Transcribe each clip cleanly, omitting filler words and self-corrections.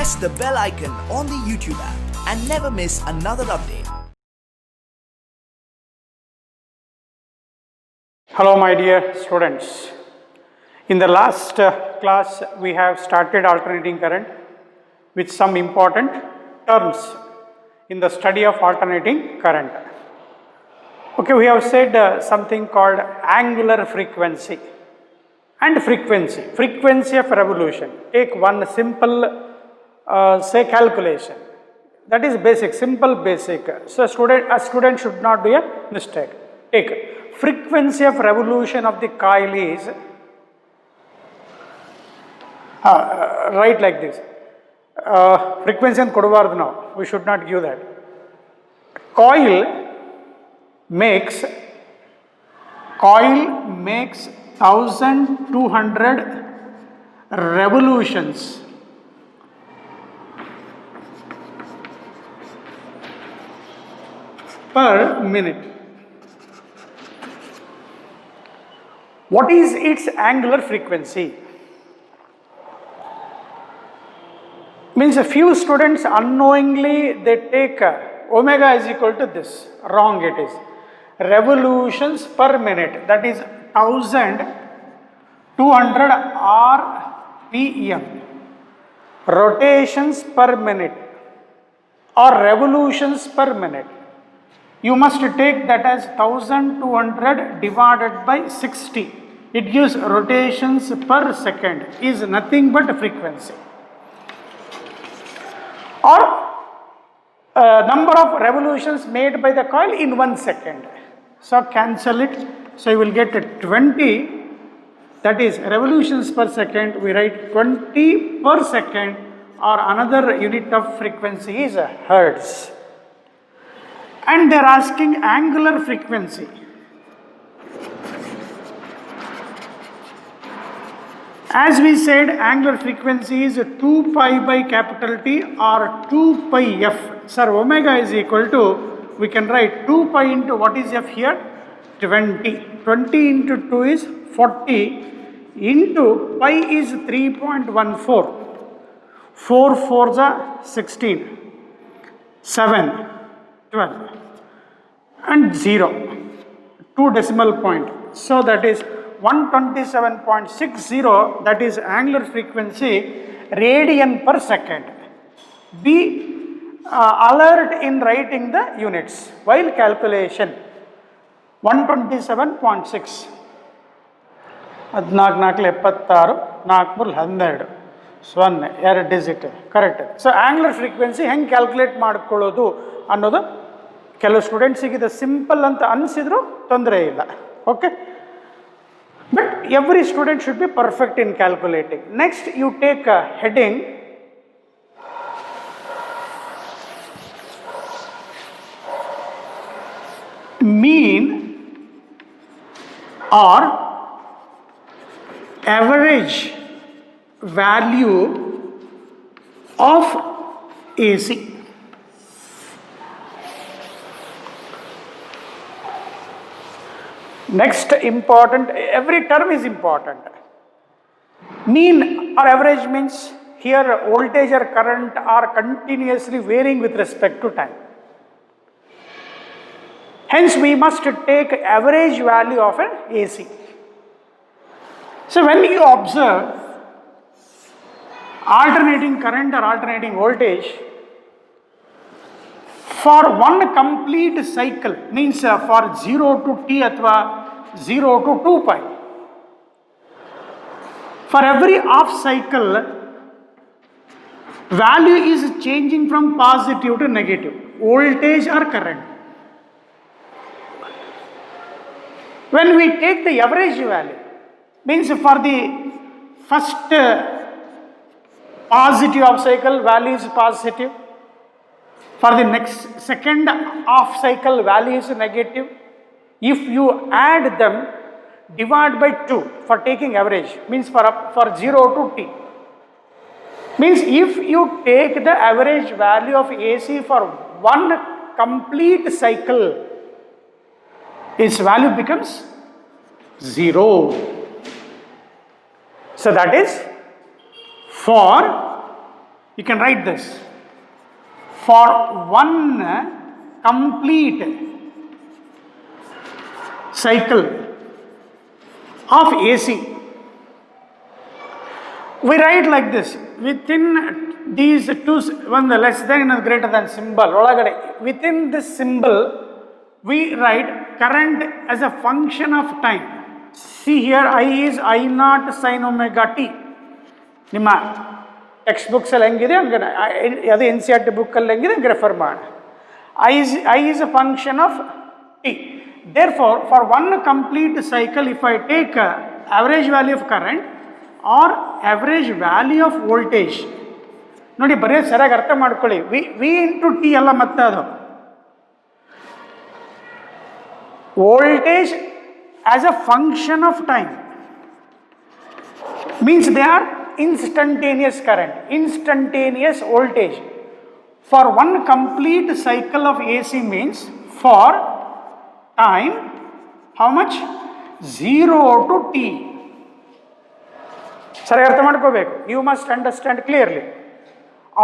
press the bell icon on the YouTube app and never miss another update. Hello my dear students. In the last class we have started alternating current with some important terms in the study of alternating current. Okay, we have said something called angular frequency and frequency of revolution. Take one simple say calculation, that is basic, simple basic. So a student should not do a mistake. Take frequency of revolution of the coil is write like this. Frequency and kodavadu now, we should not give that. Coil makes 1200 revolutions per minute. What is its angular frequency? Means a few students unknowingly they take omega is equal to this. Wrong it is. Revolutions per minute, that is 1200 RPM. Rotations per minute or revolutions per minute. You must take that as 1200 divided by 60. It gives rotations per second, is nothing but frequency. Or number of revolutions made by the coil in 1 second. So cancel it. So you will get 20, that is revolutions per second. We write 20 per second, or another unit of frequency is hertz. And they are asking angular frequency. As we said, angular frequency is 2 pi by capital T or 2 pi f. Sir, omega is equal to, we can write 2 pi into what is f here? 20. 20 into 2 is 40 into pi is 3.14. 4 4s are 16. 7, 12 and 0. 2 decimal point. So that is 127.60, that is angular frequency radian per second. Be alert in writing the units while calculation. 127.6. 14 ಸೊನ್ನೆ 2 digit correct. So angular frequency ಹೆಂಗೆ calculate ಮಾಡ್ಕೊಳ್ಳೋದು ಅನ್ನೋದು ಕೆಲವು ಸ್ಟೂಡೆಂಟ್ಸಿಗೆ ಇದು simple ಅಂತ ಅನಿಸಿದ್ರು ತೊಂದರೆ ಇಲ್ಲ. Okay, but every student should be perfect in calculating. Next, you take a heading mean or average value of AC. Next important, every term is important. Mean or average means here voltage or current are continuously varying with respect to time. Hence we must take average value of an AC. So when you observe alternating current or alternating voltage for one complete cycle, means for 0 to t athwa 0 to 2 pi, for every half cycle value is changing from positive to negative, voltage or current. When we take the average value, means for the first positive half cycle value is positive, for the next second half cycle value is negative. If you add them, divide by 2 for taking average, means for 0 to t. Means if you take the average value of AC for one complete cycle, its value becomes 0. So that is for You can write this. For one complete cycle of AC, we write like this. Within these two, one less than or greater than symbol, within this symbol, we write current as a function of time. See here, I is I naught sin omega t. ನಿಮ್ಮ text ಬುಕ್ಸಲ್ಲಿ ಹೆಂಗಿದೆ ಹಂಗೆ ಅದು N C R T ಬುಕ್ಕಲ್ಲಿ ಹೆಂಗಿದೆ ಹಂಗೆ refer ಮಾಡಿ. I is a function of t. Therefore, for one complete cycle, if I take average value of current or average value of voltage, ನೋಡಿ ಬರೀ ಸರಿಯಾಗಿ ಅರ್ಥ ಮಾಡ್ಕೊಳ್ಳಿ. ವಿ ಇಂಟು ಟಿ ಅಲ್ಲ, ಮತ್ತೆ ಅದು voltage as a function of time means they are instantaneous current, instantaneous voltage. For one complete cycle of AC means for time, how much? 0 to t. ಸರಿ ಅರ್ಥ ಮಾಡ್ಕೋಬೇಕು. You must understand clearly.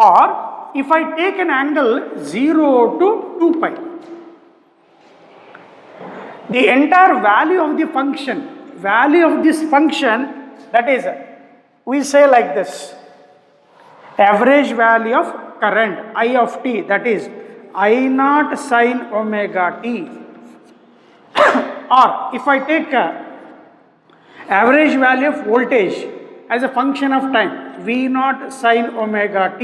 Or if I take an angle 0 to 2 pi, the entire value of the function, value of this function, that is, we say like this, average value of current I of t, that is I naught sin omega t. Or if I take average value of voltage as a function of time, V naught sin omega t,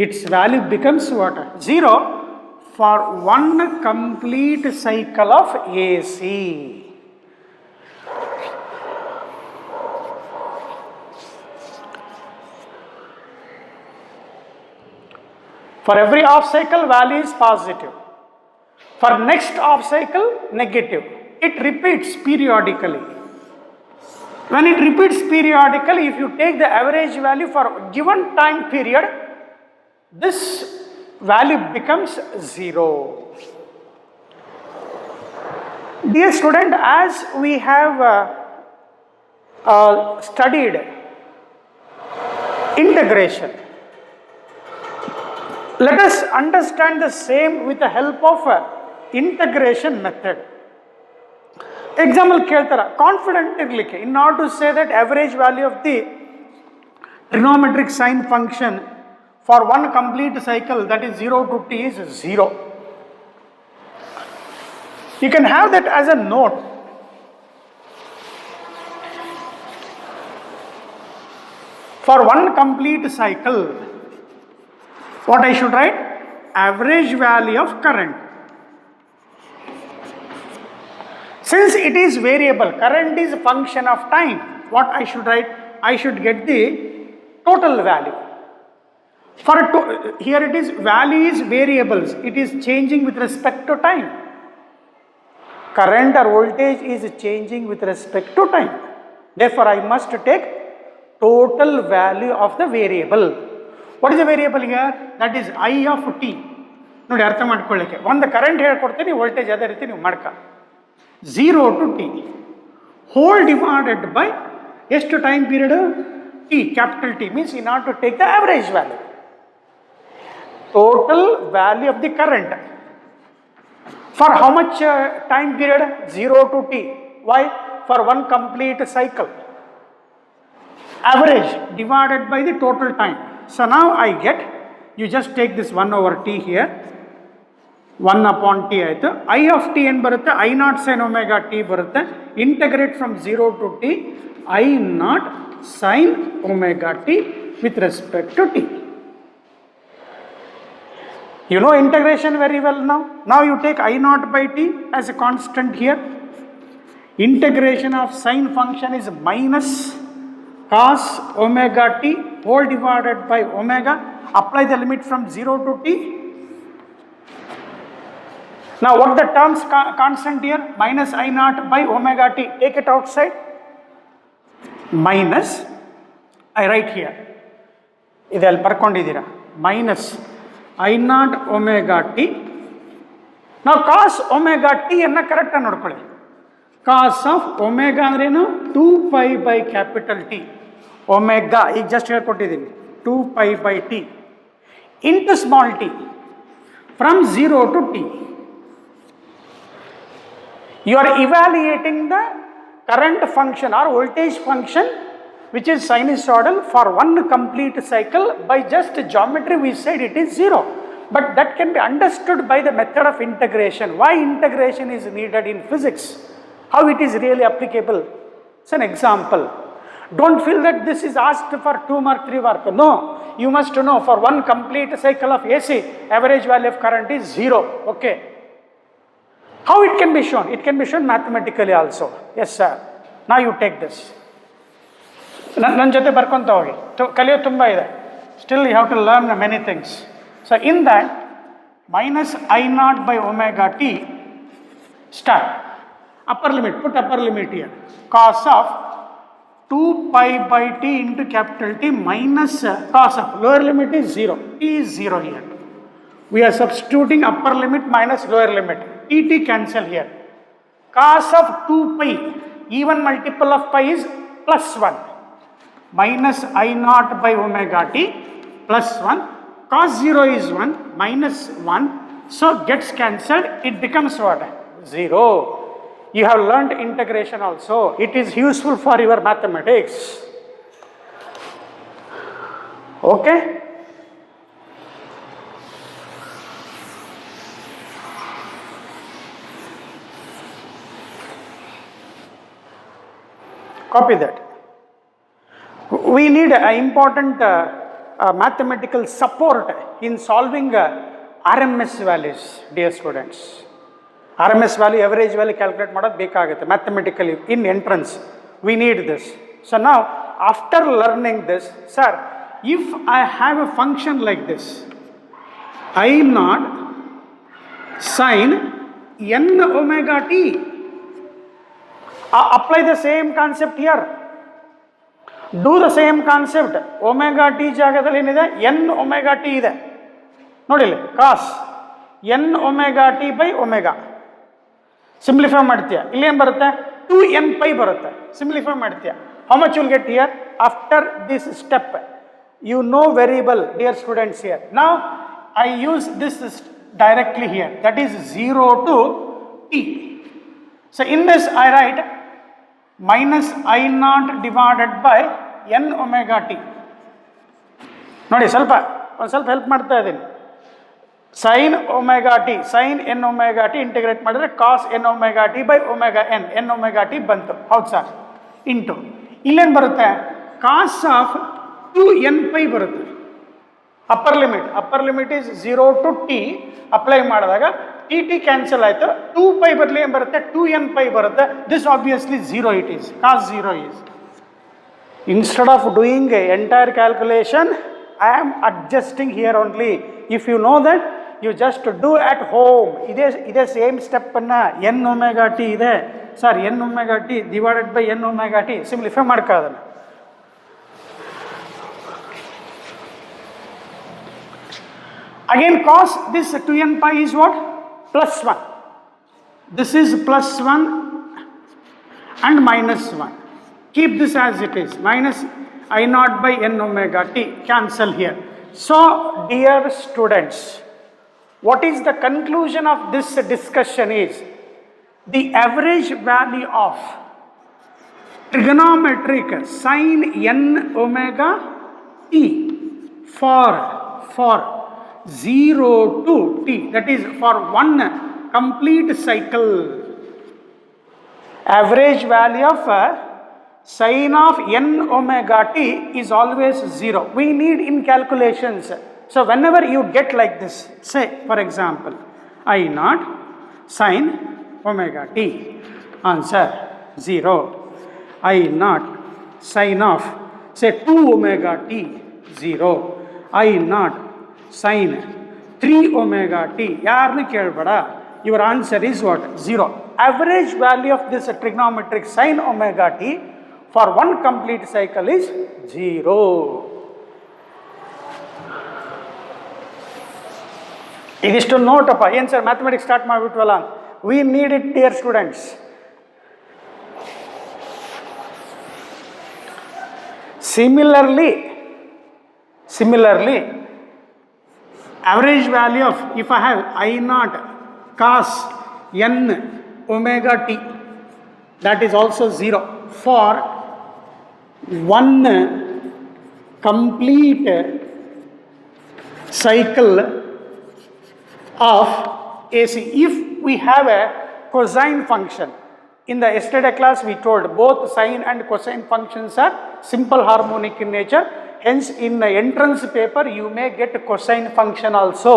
its value becomes what? 0 for one complete cycle of AC. For every off cycle, value is positive. For next off cycle, negative. It repeats periodically. When it repeats periodically, if you take the average value for a given time period, this value becomes 0. Dear student, as we have studied integration, let us understand the same with the help of integration method. Example ಕೇಳ್ತಾರ, confident ಇರಲಿಕ್ಕೆ, in order to say that average value of the trigonometric sine function for one complete cycle, that is 0 to t, is 0. You can have that as a note. For one complete cycle, what I should write? Average value of current. Since it is variable, current is a function of time, what I should write? I should get the total value. For here it is, value is variables, it is changing with respect to time. Current or voltage is changing with respect to time. Therefore, I must take total value of the variable. What is the variable here? That is I of t. ನೋಡಿ ಅರ್ಥ ಮಾಡ್ಕೊಳ್ಳಿಕ್ಕೆ, ಒಂದು current ಹೇಳ್ಕೊಡ್ತೀನಿ, voltage ಅದೇ ರೀತಿ ನೀವು ಮಾಡ್ಕ. 0 to t whole divided by ಎಷ್ಟು time period? T, capital T, means in order to take the average value, total value of the current for how much time period? 0 to t. Why? For one complete cycle. Average divided by the total time. So now I get, you just take this 1 over t here, 1 upon t ಆಯಿತು. I of t ಏನು ಬರುತ್ತೆ? I naught sin omega t ಬರುತ್ತೆ. Integrate from 0 to t, I naught sin omega t with respect to t. You know integration very well now. Now you take I naught by t as a constant here. Integration of sine function is minus cos omega t whole divided by omega. Apply the limit from 0 to t. Now what the terms constant here? Minus I naught by omega t. Take it outside. Minus, I write here. ಇದೆಲ್ಲಿ ಬರ್ಕೊಂಡಿದ್ದೀರಾ? Minus I naught omega t. Now cos omega t ಅನ್ನು ಕರೆಕ್ಟಾಗಿ ನೋಡ್ಕೊಳ್ಳಿ. Cos of omega ಅಂದ್ರೇನು? 2 pi by capital T. Omega, ಈಗ just ಹೇಳ್ಕೊಟ್ಟಿದ್ದೀನಿ. 2 pi by t into small t from 0 to t. You are evaluating the current function or voltage function which is sinusoidal for one complete cycle. By just geometry we said it is 0, but that can be understood by the method of integration. Why integration is needed in physics, how it is really applicable. It's an example. Don't feel that this is asked for 2 mark, 3 mark. No, you must know for one complete cycle of AC, average value of current is 0. Okay. How it can be shown? It can be shown mathematically also. Yes sir. Now you take this. ನನ್ನ ಜೊತೆ ಬರ್ಕೊಂತ ಹೋಗಿ, ಕಲಿಯೋ ತುಂಬ ಇದೆ. Still you have to learn many things. So in that minus I naught by omega t start. Upper limit, put upper limit here. Cos of 2 pi by t into capital T minus cos of lower limit is 0. T is 0 here. We are substituting upper limit minus lower limit. T cancel here. Cos of 2 pi, even multiple of pi is plus 1. Minus I naught by omega t plus 1. Cos 0 is 1 minus 1. So gets cancelled. It becomes what? 0. You have learned integration also. It is useful for your mathematics. Okay? Copy that. We need an important mathematical support in solving RMS values, dear students. RMS value, average value calculate ಮಾಡೋದು ಬೇಕಾಗುತ್ತೆ mathematically in entrance. We need this. So now after learning this, sir, if I have a function like this, I naught sin n omega t, apply the same concept here. Do the same concept. Omega t ಜಾಗದಲ್ಲಿ ಏನಿದೆ, n omega t ಇದೆ ನೋಡಿಲ್ಲ, cos n omega t by omega. Simplify ಮಾಡ್ತೀಯ, ಇಲ್ಲೇನು ಬರುತ್ತೆ, 2n pi ಬರುತ್ತೆ. Simplify ಮಾಡ್ತೀಯ. How much you will get here after this step? You know variable, dear students, here. Now I use this directly here, that is 0 to t. So in this I write minus I naught divided by n omega t. ನೋಡಿ ಸ್ವಲ್ಪ help ಮಾಡ್ತಾ ಇದ್ದೀನಿ. sin omega t, sin n omega t integrate ಮಾಡಿದ್ರೆ cos n omega t by omega n omega t ಬಂತು. ಹೌದು sir. Into ಇಲ್ಲೇನು ಬರುತ್ತೆ, cos of 2n pi ಬರುತ್ತೆ. Upper limit is 0 to t. Apply ಮಾಡಿದಾಗ ಟಿ ಕ್ಯಾನ್ಸಲ್ ಆಯಿತು. 2 pi ಬದಲು ಏನು ಬರುತ್ತೆ, 2n pi ಬರುತ್ತೆ. This obviously 0 it is. cos 0 is. Instead of doing a entire calculation, I am adjusting here only. If you know that, you just do at home. ಇದೇ same ಸ್ಟೆಪ್ಪನ್ನು n omega t ಇದೆ sir, n omega t divided by n omega t simplify ಮಾಡ್ಕೋದನ್ನು. Again cos this 2n pi is what? Plus 1. This is plus 1 and minus 1. Keep this as it is. Minus I naught by n omega t. Cancel here. So, dear students, what is the conclusion of this discussion is, the average value of trigonometric sin n omega t for 0 to t, that is for one complete cycle, average value of sin of n omega t is always 0. We need in calculations. So whenever you get like this, say for example I naught sin omega t, answer 0. I naught sin of say 2 omega t, 0. I naught sin 3 omega t, ಯಾರನ್ನು ಕೇಳಬೇಡ, your answer is what? 0. Average value of this trigonometric sin omega t for one complete cycle is 0. ಇದಿಷ್ಟು ನೋಟಪ್ಪ. ಏನು sir mathematics start ಮಾಡಿಬಿಟ್ವಲ್ಲ, we need it dear students. Similarly, average value of, if I have I naught cos n omega t, that is also 0 for one complete cycle of AC. If we have a cosine function, in the yesterday class we told both sine and cosine functions are simple harmonic in nature. Hence, in the entrance paper you may get cosine function also.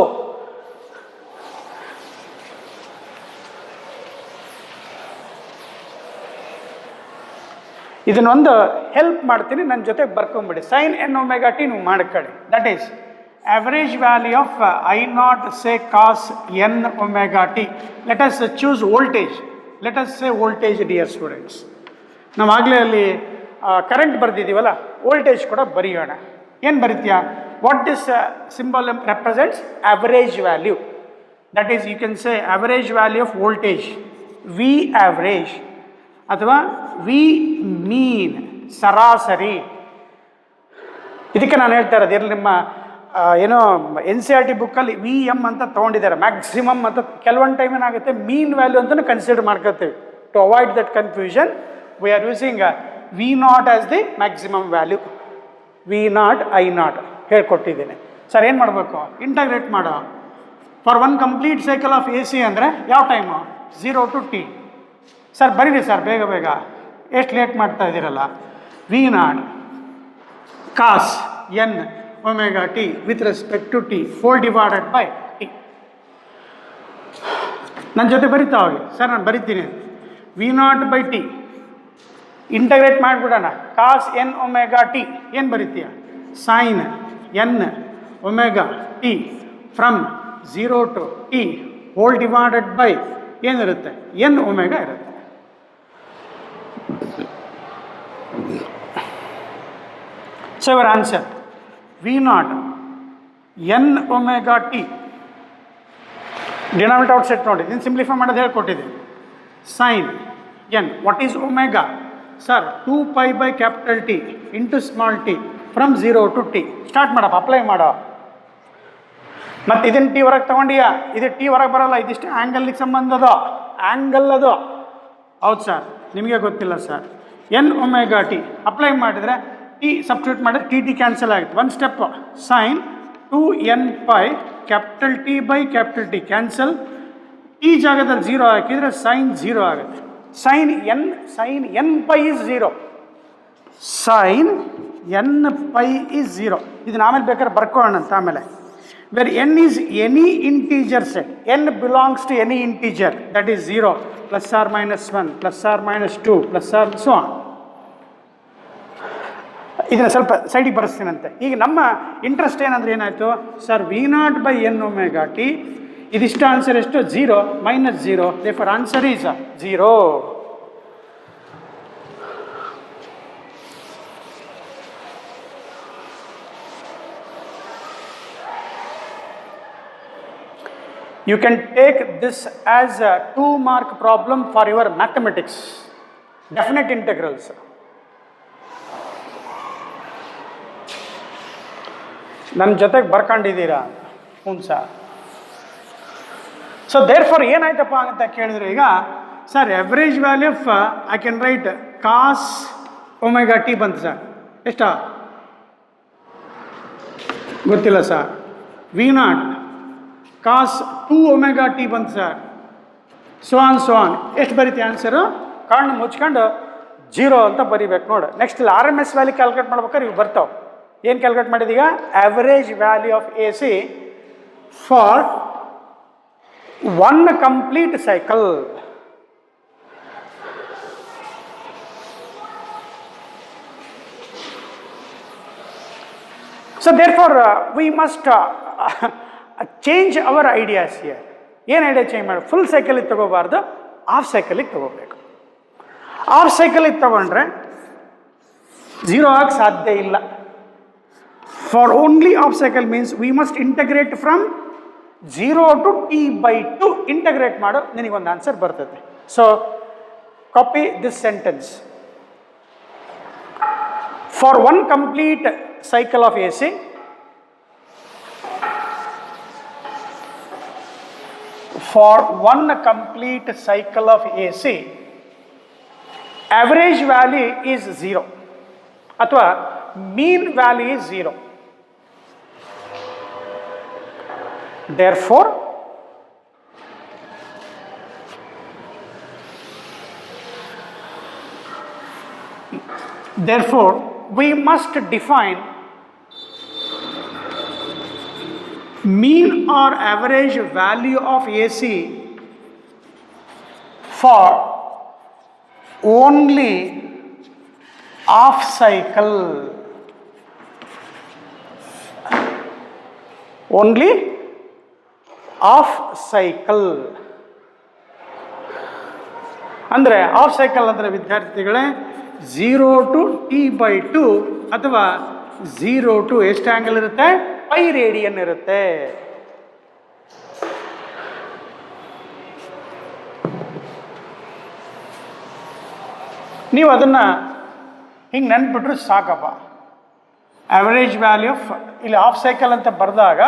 ಇದನ್ನೊಂದು help ಮಾಡ್ತೀನಿ, ನನ್ನ ಜೊತೆಗೆ ಬರ್ಕೊಂಬಿಡಿ. Sign N omega T ನೀವು ಮಾಡ್ಕೊಳ್ಳಿ. That is average value of I naught say cos n omega t. Let us choose voltage. Let us say voltage, dear students. ನಾವು ಆಗಲೇ ಅಲ್ಲಿ current ಬರೆದಿದ್ದೀವಲ್ಲ, voltage ಕೂಡ ಬರೆಯೋಣ. ಏನು ಬರೀತೀಯಾ? What this symbol represents? average value. That is, you can say average value of voltage, V average ಅಥವಾ V mean, ಸರಾಸರಿ. ಇದಕ್ಕೆ ನಾನು ಹೇಳ್ತಾ ಇರೋದು, ಎಲ್ಲಿ ನಿಮ್ಮ ಏನೋ ಎನ್ ಸಿ ಆರ್ ಟಿ ಬುಕ್ಕಲ್ಲಿ ವಿ ಎಮ್ ಅಂತ ತೊಗೊಂಡಿದ್ದಾರೆ, ಮ್ಯಾಕ್ಸಿಮಮ್ ಅಂತ. ಕೆಲವೊಂದು ಟೈಮ್ ಏನಾಗುತ್ತೆ ಮೀನ್ ವ್ಯಾಲ್ಯೂ ಅಂತಲೂ ಕನ್ಸಿಡರ್ ಮಾಡ್ಕೋತೀವಿ. To avoid that confusion we are using V naught as the maximum value. V naught I naught ಹೇಳ್ಕೊಟ್ಟಿದ್ದೀನಿ. ಸರ್ ಏನು ಮಾಡಬೇಕು? ಇಂಟಗ್ರೇಟ್ ಮಾಡೋ. For one complete cycle of A C ಅಂದರೆ ಯಾವ ಟೈಮು? 0 to t. ಸರ್ ಬರೀರಿ sir ಬೇಗ ಬೇಗ, ಎಷ್ಟು ಲೇಟ್ ಮಾಡ್ತಾ ಇದ್ದೀರಲ್ಲ. V naught cos n omega t with respect to t whole divided by t. ನನ್ನ ಜೊತೆ ಬರಿತಾ ಹೋಗಿ. ಸರ್ ನಾನು ಬರಿತೀನಿ. V naught by T integrate ಮಾಡಿಬಿಡೋಣ. ಕಾಸ್ ಎನ್ ಒಮೆಗಾ ಟಿ ಏನು ಬರಿತೀಯ? Sine N omega T from 0 to t whole divided by ಏನಿರುತ್ತೆ? ಎನ್ ಒಮೆಗಾ ಇರುತ್ತೆ. So your answer V naught N omega T. Denominator out set ನೋಡಿ, ಇದನ್ನು simplify ಮಾಡೋದು ಹೇಳ್ಕೊಟ್ಟಿದ್ದೀನಿ. Sine N, what is omega? Sir 2 pi capital T into small T from 0 to t. Start ಮಾಡಪ್ಪ, apply ಮಾಡೋ. ಮತ್ತು ಇದನ್ನು T ಹೊರಗೆ ತೊಗೊಂಡಿಯಾ? ಇದು ಟಿ ಹೊರಗೆ ಬರೋಲ್ಲ, ಇದಿಷ್ಟು ಆ್ಯಂಗಲ್ಗೆ ಸಂಬಂಧದ ಆ್ಯಂಗಲ್ ಅದು. ಹೌದು ಸರ್, ನಿಮಗೆ ಗೊತ್ತಿಲ್ಲ sir. N omega t apply ಮಾಡಿದರೆ ಟಿ ಸಬ್ಸ್ಟಿಟ್ಯೂಟ್ ಮಾಡಿದ್ರೆ ಟಿ ಟಿ ಕ್ಯಾನ್ಸಲ್ ಆಗುತ್ತೆ. ಒಂದು step sine 2n pi capital t by capital t cancel. T ಜಾಗದಲ್ಲಿ 0 ಹಾಕಿದರೆ ಸೈನ್ 0 ಆಗುತ್ತೆ. Sine n pi is 0. Sine n pi is 0. ಇದನ್ನ ಆಮೇಲೆ ಬೇಕಾದ್ರೆ ಬರ್ಕೊಳ್ಳೋಣ ಅಂತ. ಆಮೇಲೆ where n is any integer set, n belongs to any integer, that is 0 +or -1 +or -2 +or so on. ಇದನ್ನು ಸ್ವಲ್ಪ ಸೈಡಿಗೆ ಬರೆಸ್ತೀನಂತೆ. ಈಗ ನಮ್ಮ ಇಂಟ್ರೆಸ್ಟ್ ಏನಂದ್ರೆ ಏನಾಯಿತು sir? V naught by n omega t. ಇದಿಷ್ಟು ಆನ್ಸರ್ ಎಷ್ಟು? 0 -0. Therefore answer is 0. You can take this as a 2-mark problem for your mathematics, definite integrals. ನನ್ನ ಜೊತೆಗೆ ಬರ್ಕೊಂಡಿದ್ದೀರಾ? ಹ್ಞೂ ಸರ್. ಸೊ ದೇರ್ ಫಾರ್ ಏನಾಯ್ತಪ್ಪ ಅಂತ ಕೇಳಿದ್ರೆ, ಈಗ sir average value of I can write cos omega t ಬಂತು sir. ಎಷ್ಟಾ ಗೊತ್ತಿಲ್ಲ sir. V naught cos 2 omega t ಬಂತು ಸರ್. ಸೊ ಆನ್ ಎಷ್ಟು ಬರೀತಿ ಆನ್ಸರು? ಕಣ್ಣು ಮುಚ್ಕೊಂಡು 0 ಅಂತ ಬರಿಬೇಕು ನೋಡು. ನೆಕ್ಸ್ಟ್ ಇಲ್ಲಿ R M S value calculate ಮಾಡ್ಬೇಕಾದ್ರೆ ಇವು ಬರ್ತಾವೆ. ಏನು ಕ್ಯಾಲ್ಕುಲೇಟ್ ಮಾಡಿದೀಗ? Average value of A C for one complete cycle. So therefore we must change our ideas here. ಏನು ಐಡಿಯಾ ಚೇಂಜ್ ಮಾಡಿ? ಫುಲ್ ಸೈಕಲಿಗೆ ತಗೋಬಾರ್ದು, ಹಾಫ್ ಸೈಕಲಿಗೆ ತಗೋಬೇಕು. ಹಾಫ್ ಸೈಕಲಿಗೆ ತಗೊಂಡ್ರೆ 0 ಆಗಿ ಸಾಧ್ಯ ಇಲ್ಲ. For only half cycle means we must integrate from 0 to t/2. integrate ಮಾಡು, ನಿನಗೊಂದು ಆನ್ಸರ್ ಬರ್ತದೆ. So copy this sentence. For one complete cycle of AC, for one complete cycle of AC, average value is 0 ಅಥವಾ mean value is 0. Therefore, we must define mean or average value of AC for only half cycle. Only half cycle. ಅಂದರೆ half cycle ಅಂದರೆ ವಿದ್ಯಾರ್ಥಿಗಳೇ 0 to T/2 ಅಥವಾ 0 to ಎಷ್ಟು angle ಇರುತ್ತೆ, pi radian ಇರುತ್ತೆ. ನೀವು ಅದನ್ನು ಹಿಂಗೆ ನೆನ್ಪಿಟ್ರೆ ಸಾಕಪ್ಪ. ಆವರೇಜ್ ವ್ಯಾಲ್ಯೂ ಆಫ್ ಇಲ್ಲಿ ಹಾಫ್ ಸೈಕಲ್ ಅಂತ ಬರೆದಾಗ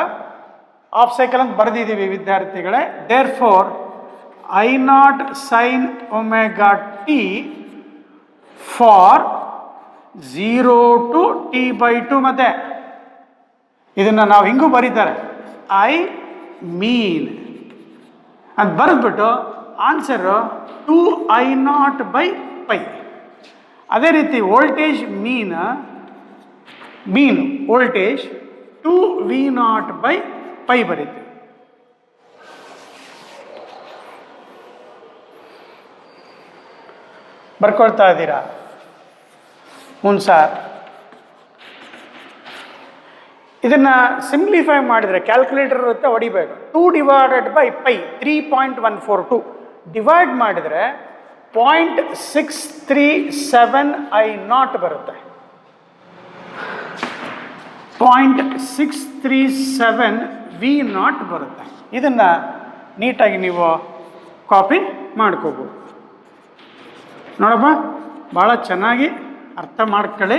ಹಾಫ್ ಸೈಕಲ್ ಅಂತ ಬರೆದಿದ್ದೀವಿ ವಿದ್ಯಾರ್ಥಿಗಳೇ. Therefore I0 sin omega t for 0 to T/2. ಮತ್ತೆ ಇದನ್ನು ನಾವು ಹಿಂಗೂ ಬರೀತಾರೆ ಐ ಮೀನ್ ಅಂತ ಬರೆದ್ಬಿಟ್ಟು ಆನ್ಸರು 2I0/π. ಅದೇ ರೀತಿ ವೋಲ್ಟೇಜ್ ಮೀನ್ ವೋಲ್ಟೇಜ್ 2V0/π ಬರೀತೀವಿ. ಬರ್ಕೊಳ್ತಾ ಇದ್ದೀರಾ? ಹ್ಞೂ ಸರ್. ಇದನ್ನು ಸಿಂಪ್ಲಿಫೈ ಮಾಡಿದರೆ ಕ್ಯಾಲ್ಕುಲೇಟರ್ ಇರುತ್ತೆ, ಹೊಡಿಬೇಕು. 2/π 3.142 ಡಿವೈಡ್ ಮಾಡಿದರೆ 0.637I0 ಬರುತ್ತೆ. 0.637V0 ಬರುತ್ತೆ. ಇದನ್ನು ನೀಟಾಗಿ ನೀವು ಕಾಪಿ ಮಾಡ್ಕೋಬೋದು. ನೋಡಪ್ಪ, ಭಾಳ ಚೆನ್ನಾಗಿ ಅರ್ಥ ಮಾಡ್ಕೊಳ್ಳಿ.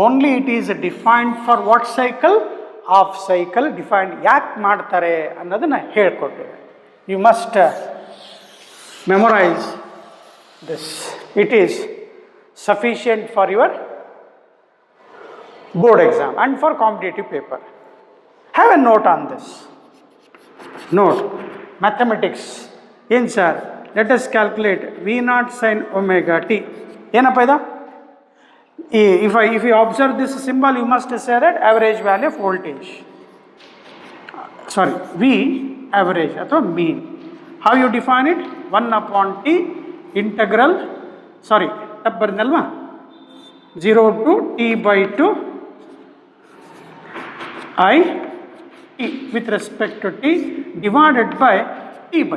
Only it is defined for what cycle, half cycle defined ಯಾಕೆ ಮಾಡ್ತಾರೆ ಅನ್ನೋದನ್ನು ಹೇಳ್ಕೊಟ್ಟಿದೆ. You must memorise this. It is sufficient for your board exam and for competitive paper. Have a note on this. Note, mathematics. ಏನು sir? Let us calculate V0 sin omega t. ಏನಪ್ಪ ಇದು? If you observe this symbol, you must say that average value of voltage. Sorry, V average ಅಥವಾ mean. How you define it? 1/t integral, sorry, ತಪ್ಪು ಬರ್ದಲ್ವಾ? 0 to T/2 I t with respect to t divided by T/2.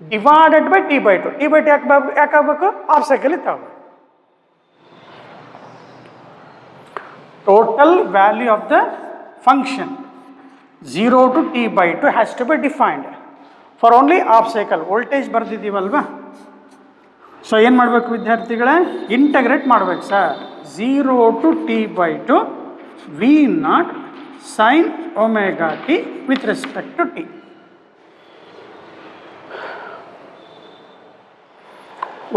Divided by T/2. T/2 ಯಾಕೆ ಆಗಬೇಕು? Half cycle ತಗೋಬೇಕು. Total value of the function 0 to T/2 has to be defined for only half cycle. Voltage ಬರ್ದಿದ್ದೀವಲ್ವಾ? So ಏನು ಮಾಡಬೇಕು ವಿದ್ಯಾರ್ಥಿಗಳೇ? Integrate ಮಾಡಬೇಕು sir. 0 to T/2 V0 sin omega t with respect to t.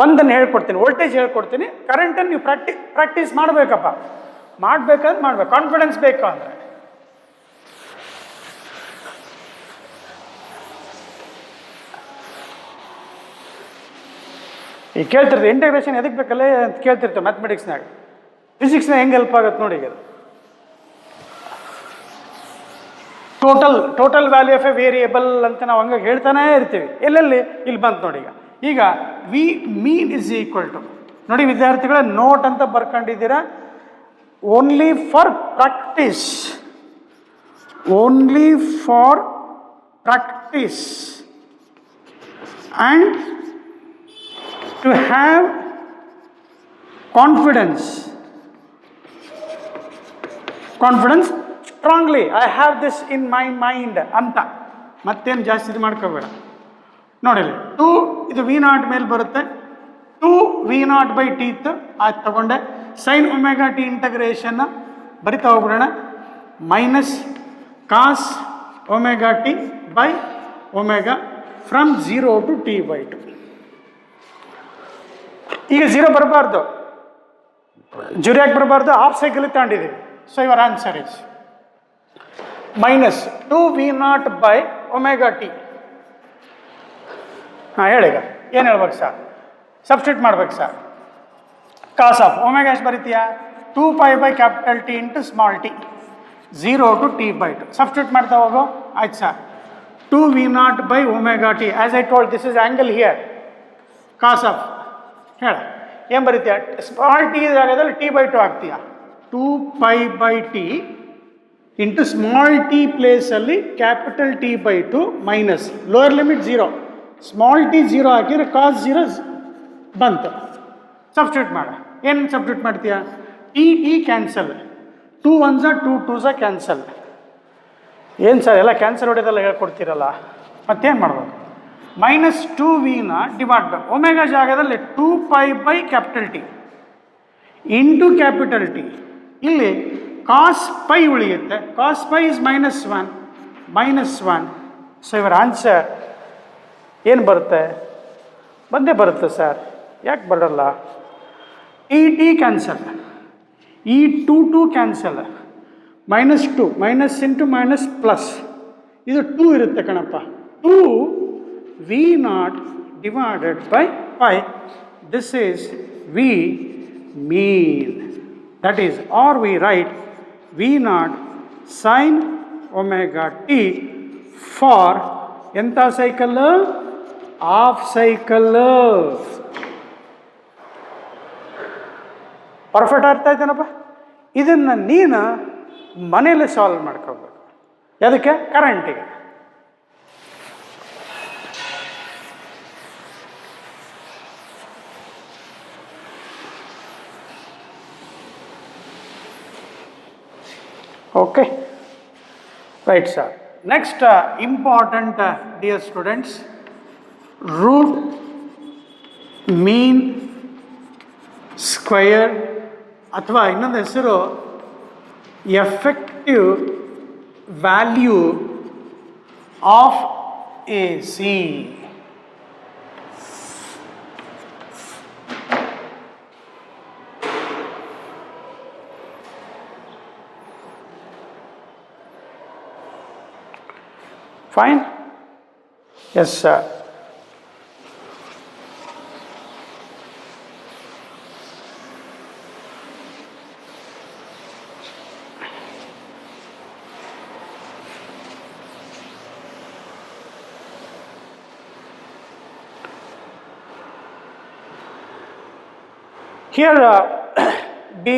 ಒಂದನ್ನು ಹೇಳ್ಕೊಡ್ತೀನಿ, voltage ಹೇಳ್ಕೊಡ್ತೀನಿ, ಕರೆಂಟನ್ನು ನೀವು ಪ್ರಾಕ್ಟೀಸ್ ಮಾಡಬೇಕಪ್ಪ. ಮಾಡಬೇಕಂದ್ರೆ ಮಾಡಬೇಕು, ಕಾನ್ಫಿಡೆನ್ಸ್ ಬೇಕು ಅಂದರೆ. ಈಗ ಕೇಳ್ತಿರ್ತೀವಿ ಇಂಟಗ್ರೇಷನ್ ಎದಕ್ಕೆ ಬೇಕಲ್ಲ ಅಂತ ಕೇಳ್ತಿರ್ತೀವಿ ಮ್ಯಾಥಮೆಟಿಕ್ಸ್ನಾಗ. ಫಿಸಿಕ್ಸ್ನಾಗ ಹೆಂಗೆ ಹೆಲ್ಪ್ ಆಗುತ್ತೆ ನೋಡಿ. ಈಗ total value of A variable ಅಂತ ನಾವು ಹಂಗಾಗಿ ಹೇಳ್ತಾನೇ ಇರ್ತೀವಿ. ಎಲ್ಲೆಲ್ಲಿ ಇಲ್ಲಿ ಬಂತು ನೋಡಿ. ಈಗ V mean is equal to, ನೋಡಿ ವಿದ್ಯಾರ್ಥಿಗಳ ನೋಟ್ ಅಂತ ಬರ್ಕೊಂಡಿದ್ದೀರಾ. Only for practice, only for practice and to have confidence strongly, I have this in my mind ಅಂತ ಮತ್ತೇನು ಜಾಸ್ತಿ ಇದು ಮಾಡ್ಕೋಬೇಡ. ನೋಡಿಲ್ಲ 2 ಇದು V0 ಮೇಲೆ ಬರುತ್ತೆ. 2V0/t ಇತ್ತು, ಅದು ತಗೊಂಡೆ. ಸೈನ್ ಒಮೆಗಾ ಟಿ ಇಂಟಗ್ರೇಷನ್ನ ಬರಿತಾ ಹೋಗ್ಬಿಡೋಣ. Minus cos omega T by omega from 0 to t/2. ಈಗ 0 ಬರಬಾರ್ದು, ಜುರಿಯಾಗಿ ಬರಬಾರ್ದು, ಹಾಫ್ ಸೈಕಲ್ ತಗೊಂಡಿದ್ದೀವಿ. So your answer is minus 2v0/ωt. ಹಾಂ ಹೇಳಿ, ಈಗ ಏನು ಹೇಳ್ಬೇಕು ಸರ್? ಸಬ್ಸ್ಟಿಟ್ಯೂಟ್ ಮಾಡ್ಬೇಕು ಸರ್. ಕಾಸ್ ಆಫ್ ಒಮೆಗಾ ಎಷ್ಟು ಬರೀತೀಯಾ? 2π/T into small t, 0 to t/2. Substitute ಮಾಡ್ತಾ ಹೋಗೋ. ಆಯ್ತು sir. 2v0/ωt. As I told, this is angle here. Cos of ಹೇಳ ಏನು ಬರೀತೀಯ? ಸ್ಮಾಲ್ ಟಿ ಜಾಗದಲ್ಲಿ t/2 ಆಗ್ತೀಯಾ? 2π/T ಇಂಟು ಸ್ಮಾಲ್ ಟಿ ಪ್ಲೇಸಲ್ಲಿ capital T/2 minus lower limit 0, small T 0 ಹಾಕಿದ್ರೆ ಕಾಸ್ 0 ಬಂತು. ಸಬ್ಸ್ಟಿಟ್ಯೂಟ್ ಮಾಡ. ಏನು ಸಬ್ಸ್ಟಿಟ್ಯೂಟ್ ಮಾಡ್ತೀಯಾ? T cancel, 2 1s 2 2s cancel. ಏನು ಸರ್ ಎಲ್ಲ ಕ್ಯಾನ್ಸಲ್ ಹೊಡೆದೆಲ್ಲ ಹೇಳ್ಕೊಡ್ತೀರಲ್ಲ, ಮತ್ತೇನು ಮಾಡ್ಬೇಕು? Minus 2v0 divide by omega ಜಾಗದಲ್ಲಿ 2π/T ಇಂಟು ಕ್ಯಾಪಿಟಲ್ ಟಿ. ಇಲ್ಲಿ ಕಾಸ್ ಪೈ ಉಳಿಯುತ್ತೆ. Cos pi is -1. ಸೊ ಇವರ ಆನ್ಸರ್ ಏನು ಬರುತ್ತೆ? ಬಂದೇ ಬರುತ್ತೆ ಸರ್, ಯಾಕೆ ಬರಲ್ಲ? ಟಿ ಕ್ಯಾನ್ಸಲ್, ಈ 2 cancel, -2 minus into minus plus, ಇದು 2 ಇರುತ್ತೆ ಕಣಪ್ಪ. 2v0 divided by pi. This is V mean. That is, or we write v0 sin omega t for ಎಂಥ ಸೈಕಲ್? Half cycle. ಪರ್ಫೆಕ್ಟ್ ಅರ್ಥ ಆಯ್ತೇನಪ್ಪ? ಇದನ್ನು ನೀನು ಮನೇಲಿ ಸಾಲ್ವ್ ಮಾಡ್ಕೋಬೇಕು. ಅದಕ್ಕೆ ಕರೆಂಟಿಗೆ. Okay, right sir. Next important dear students, root mean square ಅಥವಾ ಇನ್ನೊಂದು ಹೆಸರು effective value of AC. Fine? Yes, sir. Here, we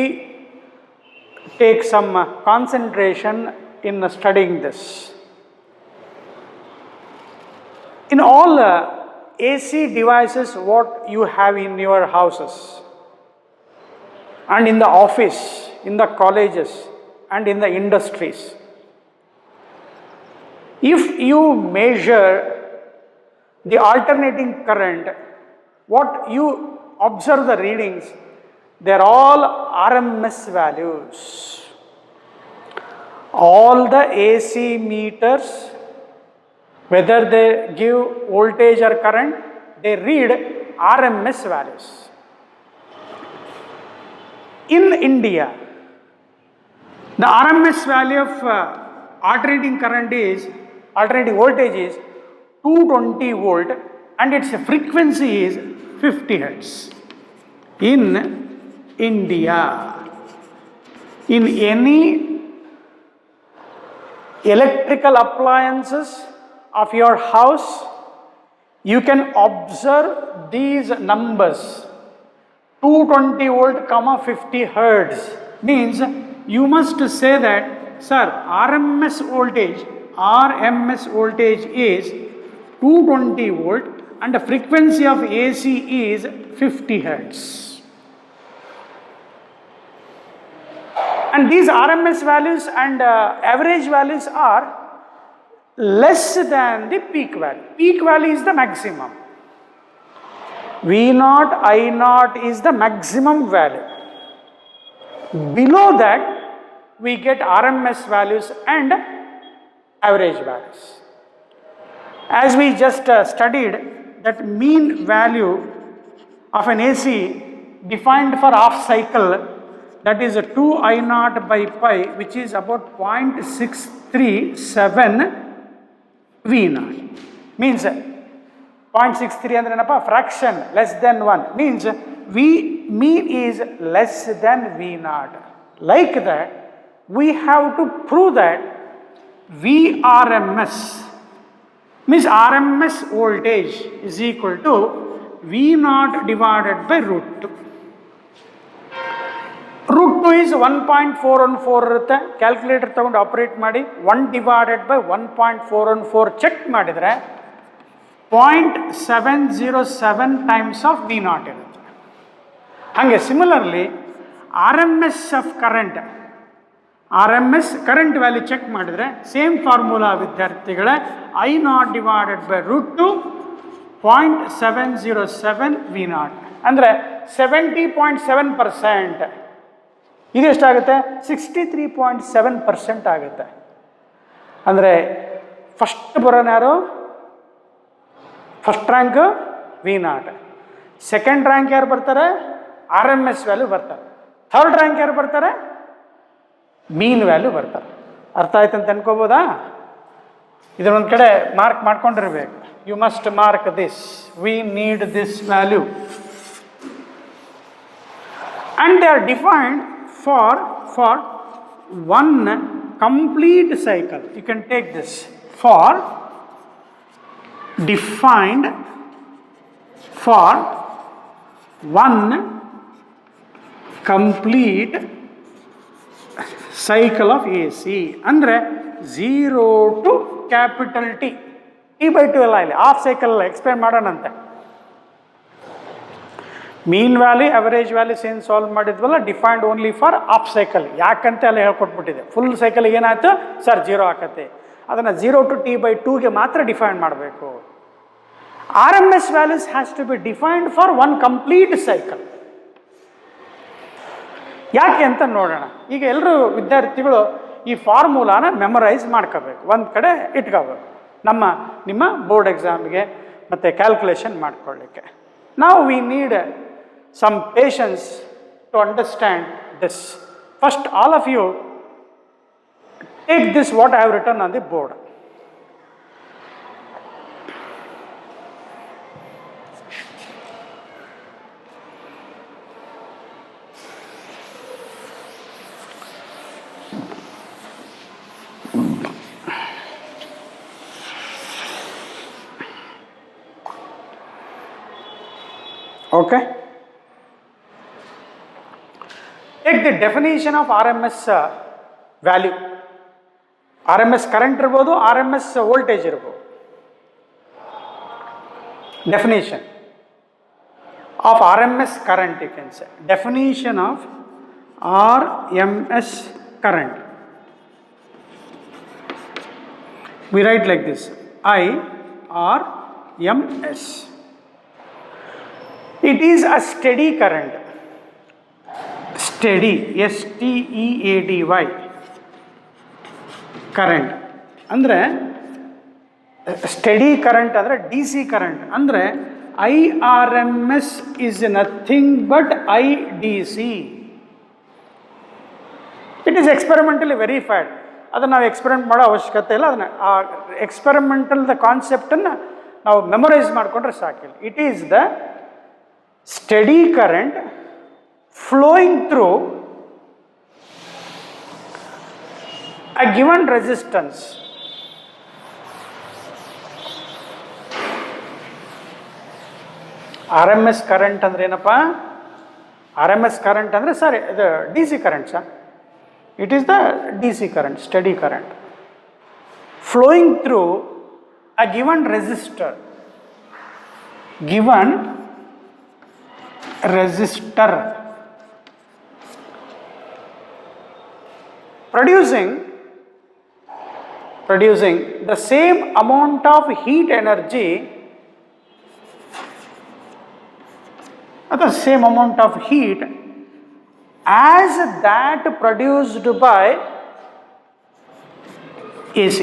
take some concentration in studying this. In all AC devices what you have in your houses and in the office, in the colleges and in the industries, if you measure the alternating current, what you observe the readings, they are all RMS values. All the AC meters, whether they give voltage or current, they read RMS values. In India, the RMS value of alternating voltage is 220 volt and its frequency is 50 hertz. In India, in any electrical appliances of your house, you can observe these numbers 220 volt, 50 hertz. Means you must say that, sir, RMS voltage is 220 volt and the frequency of AC is 50 hertz. And these RMS values and average values are less than the peak value. Peak value is the maximum. V0, I0 is the maximum value. Below that, we get RMS values and average values. As we just studied that mean value of an AC defined for half cycle, that is 2 I naught by pi, which is about 0.637 V naught. Means 0.63 ಅಂದ್ರೆ ಏನಪ್ಪ fraction less than 1 means V mean is less than V naught. Like that, we have to prove that Vrms means RMS voltage is equal to V naught divided by root 2. Root 2 is 1.414 ಇರುತ್ತೆ. Calculator ತಗೊಂಡು operate ಮಾಡಿ 1 divided by 1.414 check ಮಾಡಿದರೆ 0.707 times of V naught ಇರುತ್ತೆ. ಹಾಗೆ similarly R M S of current, R M S current value check ಮಾಡಿದರೆ same formula ವಿದ್ಯಾರ್ಥಿಗಳೇ, I naught divided by root 2 0.707 V naught ಅಂದರೆ 70.7%. ಇದು ಎಷ್ಟಾಗುತ್ತೆ? 63.7% ಆಗುತ್ತೆ. ಅಂದರೆ ಫಸ್ಟ್ ಬರೋನು ಯಾರು? First rank V naught. Second rank ಯಾರು ಬರ್ತಾರೆ? ಆರ್ ಎಮ್ ಎಸ್ ವ್ಯಾಲ್ಯೂ ಬರ್ತಾರೆ. ಥರ್ಡ್ ರ್ಯಾಂಕ್ ಯಾರು ಬರ್ತಾರೆ? ಮೀನ್ ವ್ಯಾಲ್ಯೂ ಬರ್ತಾರೆ. ಅರ್ಥ ಆಯ್ತು ಅಂತ ಅನ್ಕೋಬೋದಾ? ಇದನ್ನೊಂದು ಕಡೆ ಮಾರ್ಕ್ ಮಾಡ್ಕೊಂಡಿರ್ಬೇಕು. You must mark this. We need this value and they are defined for one complete cycle. You can take this for defined for one complete cycle of AC ಅಂದರೆ 0 to capital T. T/2 ಎಲ್ಲ ಇಲ್ಲಿ half cycle explain ಮಾಡೋಣಂತೆ. Mean value average values ಏನು solve ಮಾಡಿದ್ವಲ್ಲ, defined only for half cycle. ಯಾಕಂತ ಎಲ್ಲ ಹೇಳ್ಕೊಟ್ಬಿಟ್ಟಿದೆ. Full ಸೈಕಲ್ಗೆ ಏನಾಯ್ತು sir? 0 ಆಕತ್ತೆ. ಅದನ್ನು 0 to T/2ಗೆ ಮಾತ್ರ ಡಿಫೈನ್ ಮಾಡಬೇಕು. R M S values has to be defined for one complete cycle. ಯಾಕೆ ಅಂತ ನೋಡೋಣ. ಈಗ ಎಲ್ಲರೂ ವಿದ್ಯಾರ್ಥಿಗಳು ಈ ಫಾರ್ಮುಲಾನ ಮೆಮರೈಸ್ ಮಾಡ್ಕೋಬೇಕು, ಒಂದು ಕಡೆ ಇಟ್ಕೋಬೇಕು, ನಿಮ್ಮ ಬೋರ್ಡ್ ಎಕ್ಸಾಮ್ಗೆ ಮತ್ತು ಕ್ಯಾಲ್ಕುಲೇಷನ್ ಮಾಡ್ಕೊಳ್ಳಿಕ್ಕೆ. Now we need some patience to understand this. First, all of you take this what I have written on the board. Okay. Take the definition of RMS value. RMS current ಇರ್ಬೋದು, RMS voltage ಇರ್ಬೋದು. Definition of RMS current, you can say. Definition of RMS current. We write like this: IRMS. It is a steady current. Steady, STEADY current. ಅಂದರೆ study current ಅಂದರೆ DC current. ಅಂದರೆ IRMS is nothing but IDC. It is experimentally verified. ಅದನ್ನು ನಾವು experiment ಮಾಡೋ ಅವಶ್ಯಕತೆ ಇಲ್ಲ. ಅದನ್ನು ಆ ಎಕ್ಸ್ಪೆರಿಮೆಂಟಲ್ ಕಾನ್ಸೆಪ್ಟನ್ನು ನಾವು ಮೆಮೊರೈಸ್ ಮಾಡಿಕೊಂಡ್ರೆ ಸಾಕಿಲ್ಲ. It is the steady current flowing through a given resistance. RMS current ಅಂದ್ರೆ ಏನಪ್ಪ? RMS current ಅಂದರೆ ಸರಿ ಇದು DC current sir. It is the DC current, steady current flowing through a given resistor. Given resistor producing the same amount of heat energy, or the same amount of heat as that produced by AC.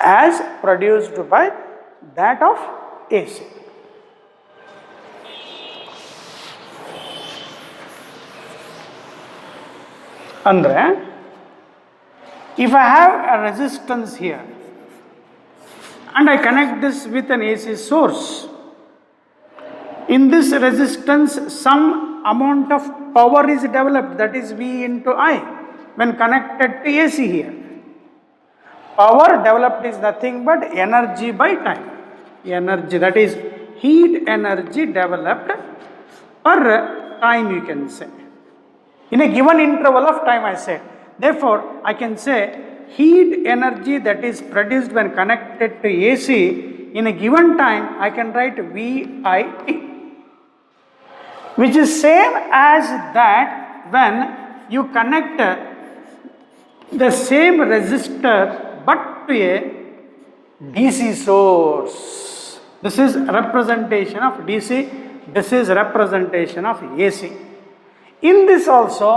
as produced by that of AC. Andre, if I have a resistance here and I connect this with an AC source, in this resistance some amount of power is developed, that is V into I, when connected to AC here. Power developed is nothing but energy by time. Energy, that is heat energy developed per time, you can say. In a given interval of time, I say. Therefore, I can say heat energy that is produced when connected to AC in a given time, I can write VIT, which is same as that when you connect the same resistor but to a DC source. This is representation of DC, this is representation of AC. In this also,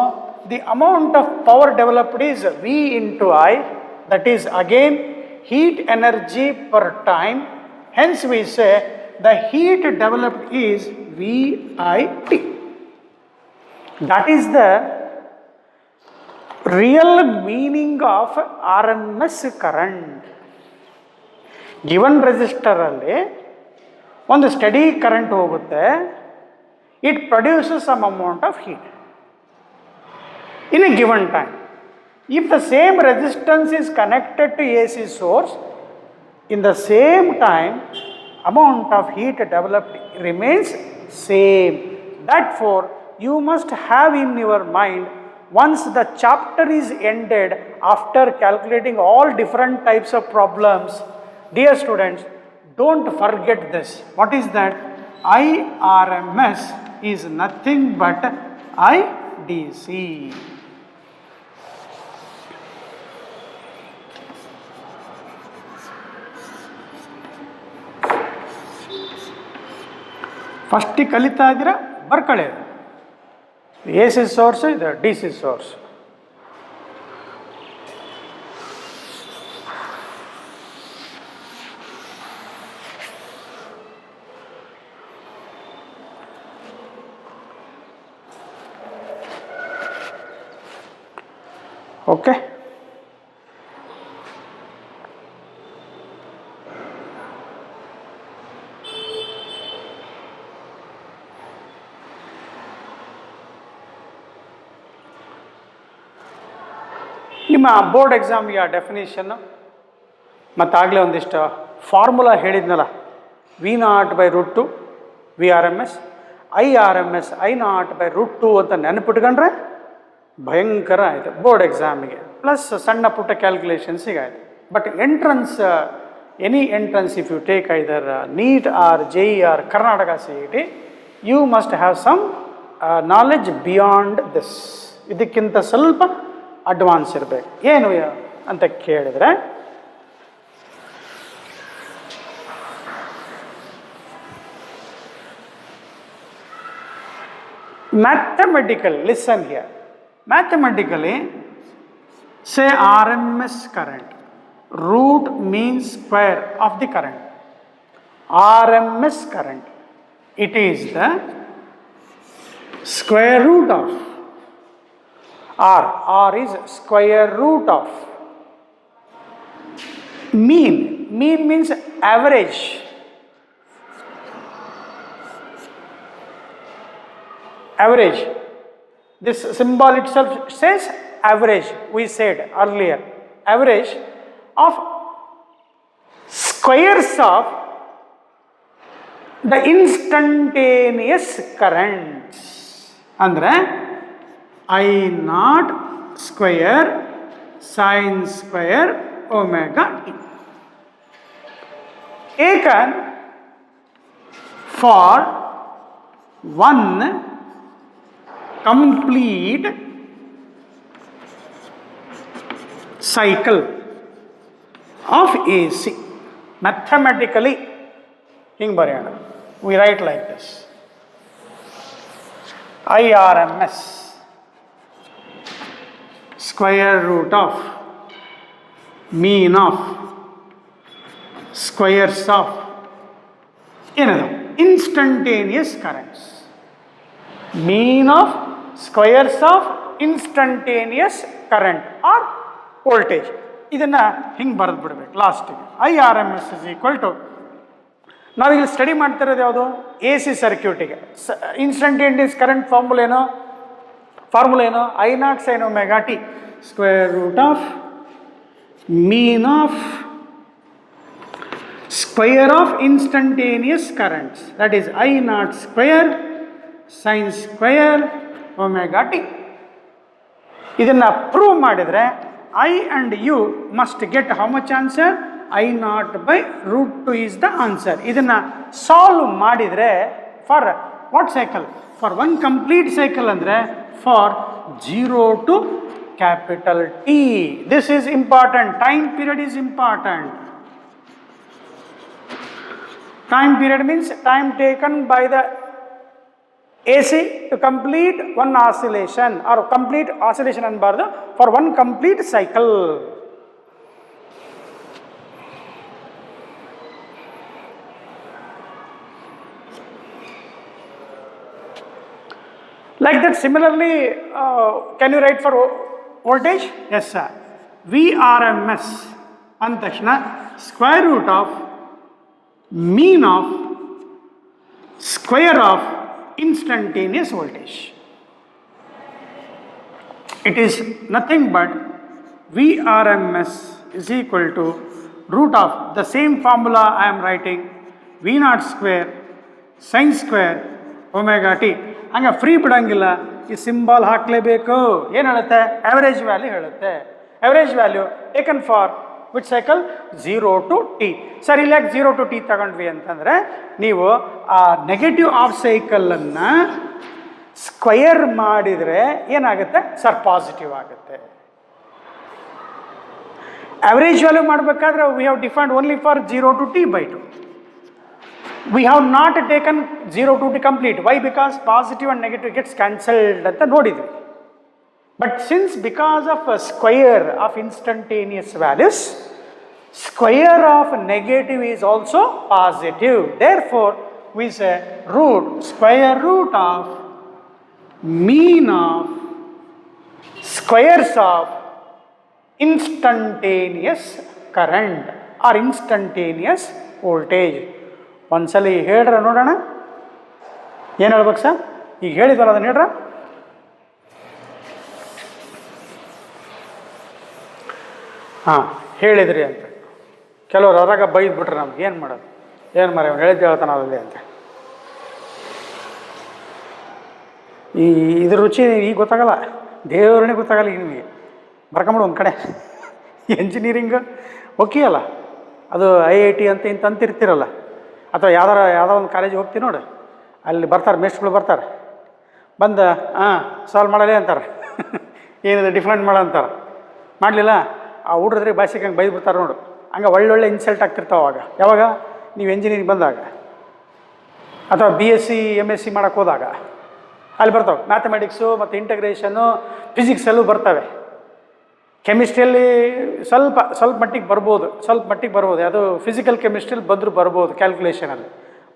the amount of power developed is V into I, that is again heat energy per time. Hence we say the heat developed is VIT. That is the real meaning of RMS current. Given resistor alli one steady current hogutte, it produces some amount of heat in a given time. If the same resistance is connected to AC source, in the same time amount of heat developed remains same. Therefore, you must have in your mind, once the chapter is ended, after calculating all different types of problems, dear students, don't forget this. What is that? IRMS is nothing but IDC. First ಕಲಿತಾ ಇದ್ದೀರಾ ಬರ್ಕೊಳ್ಳಿ. AC source ಇದು DC source. Okay, ನಿಮ್ಮ board ಎಕ್ಸಾಮ್ಗೆ definition ಮತ್ತು ಆಗಲೇ ಒಂದಿಷ್ಟು formula ಹೇಳಿದ್ನಲ್ಲ, V0/√2 VRMS, IRMS I0/√2 ಅಂತ ನೆನಪಿಟ್ಕೊಂಡ್ರೆ ಭಯಂಕರ ಆಯಿತು ಬೋರ್ಡ್ ಎಕ್ಸಾಮಿಗೆ. ಪ್ಲಸ್ ಸಣ್ಣ ಪುಟ್ಟ ಕ್ಯಾಲ್ಕುಲೇಷನ್ಸಿಗೆ ಆಯಿತು. But entrance, any entrance, if you take either NEET or JEE or Karnataka CET, you must have some knowledge beyond this. ಇದಕ್ಕಿಂತ ಸ್ವಲ್ಪ ಅಡ್ವಾನ್ಸ್ ಇರಬೇಕು. ಏನು ಅಂತ ಕೇಳಿದರೆ, mathematical, listen here, mathematically say RMS current, root means square of the current. RMS current, it is the square root of R is square root of mean. Mean means average. Average. This symbol itself says average. We said earlier, average of squares of the instantaneous currents. Andre I0 square sin square omega t, taken for one complete cycle of AC. Mathematically, we write like this: IRMS square root of mean of squares of ಏನದು instantaneous currents. Mean of squares of instantaneous current or voltage. ಇದನ್ನು ಹಿಂಗೆ ಬರೆದು ಬಿಡ್ಬೇಕು ಲಾಸ್ಟಿಗೆ. IRMS is equal to, ನಾವೀಗ study ಮಾಡ್ತಿರೋದು ಯಾವುದು, A C ಸರ್ಕ್ಯೂಟಿಗೆ. ಇನ್ಸ್ಟಂಟೇನಿಯಸ್ ಕರೆಂಟ್ ಫಾರ್ಮುಲಾ ಏನು, I0 sin omega t square root of mean of square of instantaneous currents, that is I0 square sine square omega T. ಇದನ್ನು prove ಮಾಡಿದರೆ I and you must get how much answer? I0 by root 2 is the answer. ಇದನ್ನು solve ಮಾಡಿದರೆ for what cycle? For one complete cycle ಅಂದರೆ for 0 to capital T. This is important. Time period is important. Time period means time taken by the AC to complete one oscillation, or complete oscillation anbardu, for one complete cycle. Like that, similarly, can you write for voltage? Yes sir. VRMS antashna square root of mean of square of instantaneous voltage. It is nothing but VRMS is equal to root of the same formula I am writing, V0 square sin square omega t. ಹಂಗೆ free ಬಿಡೋಂಗಿಲ್ಲ, ಈ symbol ಹಾಕಲೇಬೇಕು. ಏನು ಹೇಳುತ್ತೆ? Average value ಹೇಳುತ್ತೆ. Average value taken for which cycle? 0 to t. Sir ಇಲ್ಲಿ ಯಾಕೆ 0 to t ತಗೊಂಡ್ವಿ ಅಂತಂದರೆ, ನೀವು ಆ ನೆಗೆಟಿವ್ ಆಫ್ ಸೈಕಲನ್ನು ಸ್ಕ್ವಯರ್ ಮಾಡಿದರೆ ಏನಾಗುತ್ತೆ ಸರ್? ಪಾಸಿಟಿವ್ ಆಗುತ್ತೆ. ಆ್ಯಾವ್ರೇಜ್ ವ್ಯಾಲ್ಯೂ ಮಾಡಬೇಕಾದ್ರೆ we have defined only for 0 to t by 2. We have not taken 0 to t complete. Why? Because positive and negative gets cancelled ಅಂತ ನೋಡಿದ್ವಿ. But since because of a square of instantaneous values, square of negative is also positive. Therefore, we say square root of mean of squares of instantaneous current or instantaneous voltage. ಒಂದ್ಸಲ ಹೇಳ್ರ ನೋಡೋಣ, ಏನು ಹೇಳ್ಬೇಕು sir? ಈಗ ಹೇಳಿದ್ವಲ್ಲ ಅದನ್ನು ಹೇಳ್ರ. ಹಾಂ ಹೇಳಿದ್ರಿ ಅಂತ ಕೆಲವ್ರು ಹೊರಗೆ ಬೈದ್ಬಿಟ್ರೆ ನಮ್ಗೆ ಏನು ಮಾಡೋದು? ಏನು ಮರ ಹೇಳಿದ್ದು ಹೇಳ್ತಾನೆ ಅಲ್ಲಿ ಅಂತ. ಇದ್ರ ರುಚಿ ಈಗ ಗೊತ್ತಾಗಲ್ಲ, ದೇವ್ರನ್ನೇ ಗೊತ್ತಾಗಲ್ಲ ಈಗ ನಿಮಗೆ. ಬರ್ಕೊಂಬಿಡು ಒಂದು ಕಡೆ ಎಂಜಿನಿಯರಿಂಗ್ ಓಕೆ ಅಲ್ಲ, ಅದು IIT ಅಂತ ಇಂತ ಅಂತಿರ್ತಿರಲ್ಲ, ಅಥವಾ ಯಾವುದೋ ಒಂದು ಕಾಲೇಜಿಗೆ ಹೋಗ್ತೀವಿ ನೋಡಿ, ಅಲ್ಲಿ ಬರ್ತಾರೆ ಮೇಸ್ಟ್ಗಳು ಬರ್ತಾರೆ, ಬಂದು ಸಾಲ್ವ್ ಮಾಡಲೇ ಅಂತಾರೆ ಏನಿದೆ ಡಿಫ್ರೆಂಟ್ ಮಾಡೋ ಅಂತಾರೆ. ಮಾಡಲಿಲ್ಲ ಆ ಹುಡ್ರದ್ರಿ ಭಾಷೆಗೆ ಹಂಗೆ ಬೈದ್ಬಿಡ್ತಾರೆ ನೋಡು. ಹಂಗೆ ಒಳ್ಳೊಳ್ಳೆ ಇನ್ಸಲ್ಟ್ ಆಗ್ತಿರ್ತಾವೆ ಅವಾಗ. ಯಾವಾಗ? ನೀವು ಎಂಜಿನಿಯರಿಂಗ್ ಬಂದಾಗ ಅಥವಾ BSc MSc ಮಾಡೋಕ್ಕೆ ಹೋದಾಗ ಅಲ್ಲಿ ಬರ್ತಾವೆ. ಮ್ಯಾಥಮೆಟಿಕ್ಸು ಮತ್ತು ಇಂಟಗ್ರೇಷನ್ನು ಫಿಸಿಕ್ಸಲ್ಲೂ ಬರ್ತವೆ. ಕೆಮಿಸ್ಟ್ರಿಯಲ್ಲಿ ಸ್ವಲ್ಪ ಮಟ್ಟಿಗೆ ಬರ್ಬೋದು, ಅದು ಫಿಸಿಕಲ್ ಕೆಮಿಸ್ಟ್ರಿಯಲ್ಲಿ ಬರ್ಬೋದು ಕ್ಯಾಲ್ಕುಲೇಷನಲ್ಲಿ.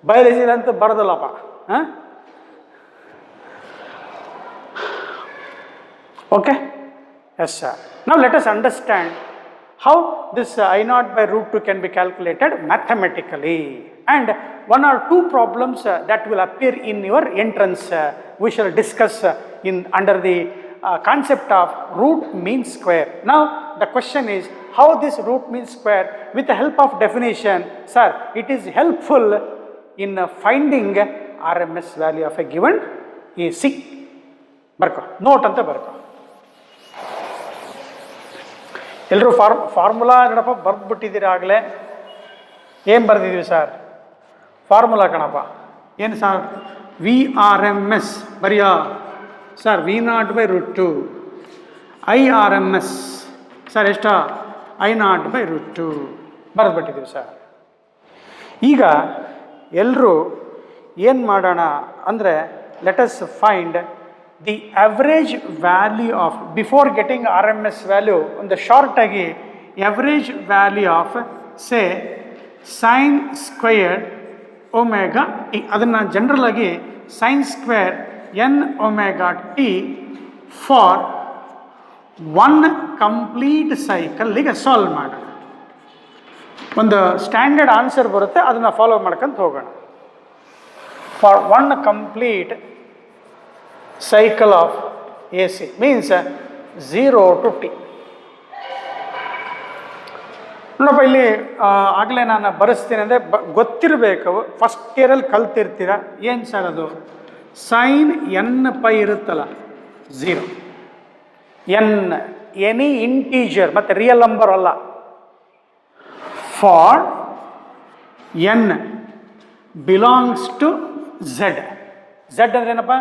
ಬಯಾಲಜಿಲಿ ಅಂತೂ ಬರೋದಿಲ್ಲಪ್ಪ. Okay, yes sir. Now let us understand how this I0 by root 2 can be calculated mathematically, and one or two problems that will appear in your entrance we shall discuss under the concept of root mean square. Now the question is, how this root mean square with the help of definition? Sir, it is helpful in finding RMS value of a given AC. ಬರ್ಕೋ note ಅಂತ ಬರ್ಕೋ. ಎಲ್ಲರೂ formula ಏನಪ್ಪ ಬರ್ದ್ಬಿಟ್ಟಿದ್ದೀರಿ ಆಗಲೇ. ಏನು ಬರೆದಿದ್ದೀವಿ sir? Formula ಕಣಪ್ಪ. ಏನು sir? VRMS ಬರೆಯೋ sir, V0 by root 2. IRMS sir ಎಷ್ಟ? I0 by root 2 ಬರೆದ್ಬಿಟ್ಟಿದ್ದೀವಿ sir. ಈಗ ಎಲ್ಲರೂ ಏನು ಮಾಡೋಣ ಅಂದರೆ, let us find the average value of, before getting RMS value, on the short agi average value of say sine squared omega T. ಅದನ್ನು general ಆಗಿ sine square N omega T for one complete ಸೈಕಲ್ಲಿಗೆ solve ಮಾಡೋಣ. ಒಂದು standard answer ಬರುತ್ತೆ, ಅದನ್ನು follow ಮಾಡ್ಕೊಂತ ಹೋಗೋಣ. For one complete cycle of AC means 0 to t. ನೋಡಪ್ಪ, ಇಲ್ಲಿ ಆಗಲೇ ನಾನು ಬರೆಸ್ತೀನಿ ಅಂದರೆ ಗೊತ್ತಿರಬೇಕು, ಫಸ್ಟ್ ಇಯರಲ್ಲಿ ಕಲ್ತಿರ್ತೀರ. ಏನು ಸರ್ ಅದು? ಸೈನ್ ಎನ್ ಪೈ ಇರುತ್ತಲ್ಲ, 0 ಎನ್ ಎನಿ ಇಂಟೀಜರ್, ಮತ್ತು ರಿಯಲ್ ನಂಬರ್ ಅಲ್ಲ. For n belongs to Z. Z ಅಂದ್ರೆ ಏನಪ್ಪ?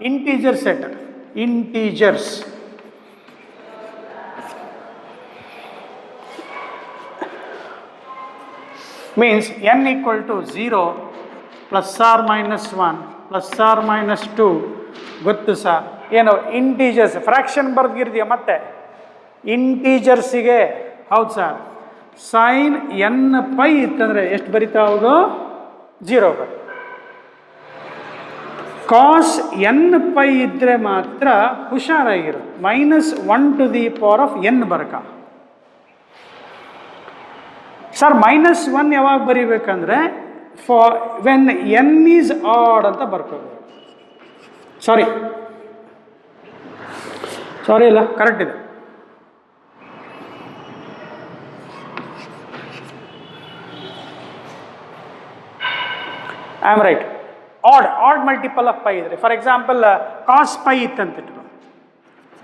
Integer set, integers. Means n equal to 0 plus or minus 1 plus or minus 2. ಗೊತ್ತು ಸರ್, ಏನು ಇಂಟೀಜರ್ಸ್ ಫ್ರ್ಯಾಕ್ಷನ್ ಬರ್ದಿರ್ತೀಯ. ಮತ್ತೆ ಇಂಟೀಜರ್ಸಿಗೆ ಹೌದು ಸರ್, ಸೈನ್ ಎನ್ ಪೈ ಇತ್ತಂದರೆ ಎಷ್ಟು ಬರಿತಾ ಹೌದು? 0 ಬರುತ್ತೆ. ಕಾಸ್ ಎನ್ ಪೈ ಇದ್ದರೆ ಮಾತ್ರ ಹುಷಾರಾಗಿರುತ್ತೆ, -1 to the power of N ಬರ್ಕ. ಸರ್ -1 ಯಾವಾಗ ಬರಿಬೇಕಂದ್ರೆ for when N is odd ಅಂತ ಬರ್ಕೋಬೇಕು. ಸಾರಿ ಇಲ್ಲ, ಕರೆಕ್ಟ್ ಇದೆ. I am right. Odd multiple of pi ಇದ್ರೆ, ಫಾರ್ ಎಕ್ಸಾಂಪಲ್ ಕಾಸ್ ಪೈ ಇತ್ತಂತ ಇಟ್ಕೊ,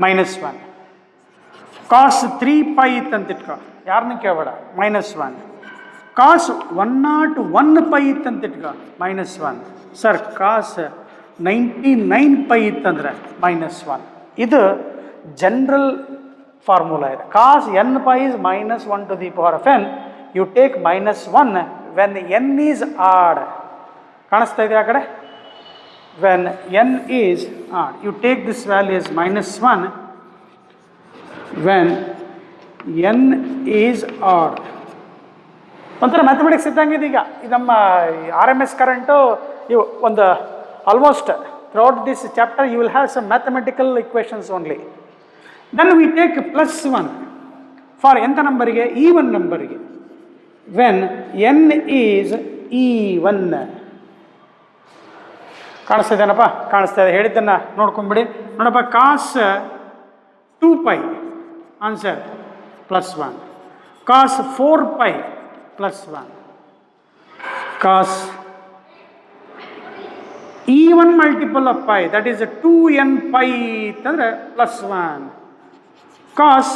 -1. ಕಾಸ್ 3 ಪೈ ಇತ್ತಂತ ಇಟ್ಕೊ, ಯಾರನ್ನ ಕೇಳಬೇಡ, -1. ಕಾಸ್ 101 ಪೈ ಇತ್ತಂತ ಇಟ್ಕೊ, -1. ಸರ್, ಕಾಸ್ 99 ಪೈ ಇತ್ತಂದ್ರೆ -1. ಇದು ಜನರಲ್ ಫಾರ್ಮುಲಾ ಇದೆ. Cos N pi is -1 to the power of N. You take -1 when N is odd. ಕಾಣಿಸ್ತಾ ಇದೆ ಆ ಕಡೆ? When N is odd, you take this value is -1 when N is odd. ಒಂಥರ mathematics ಇದ್ದಂಗೆ ಈಗ. ಇದು ನಮ್ಮ RMS ಕರೆಂಟು. ಇವು ಒಂದು almost throughout this chapter you will have some mathematical equations only. Then we take +1 for ಎಂಥ ನಂಬರಿಗೆ? Even ನಂಬರಿಗೆ. When N is even. ಕಾಣಿಸ್ತಿದ್ದೇನಪ್ಪ? ಕಾಣಿಸ್ತಾ ಇದೆ. ಹೇಳಿದ್ದನ್ನು ನೋಡ್ಕೊಂಬಿಡಿ. ನೋಡಪ್ಪ, cos 2 pi answer +1. Cos 4 pi +1. Cos even multiple of pi that is 2n pi ಇತ್ತಂದರೆ +1. Cos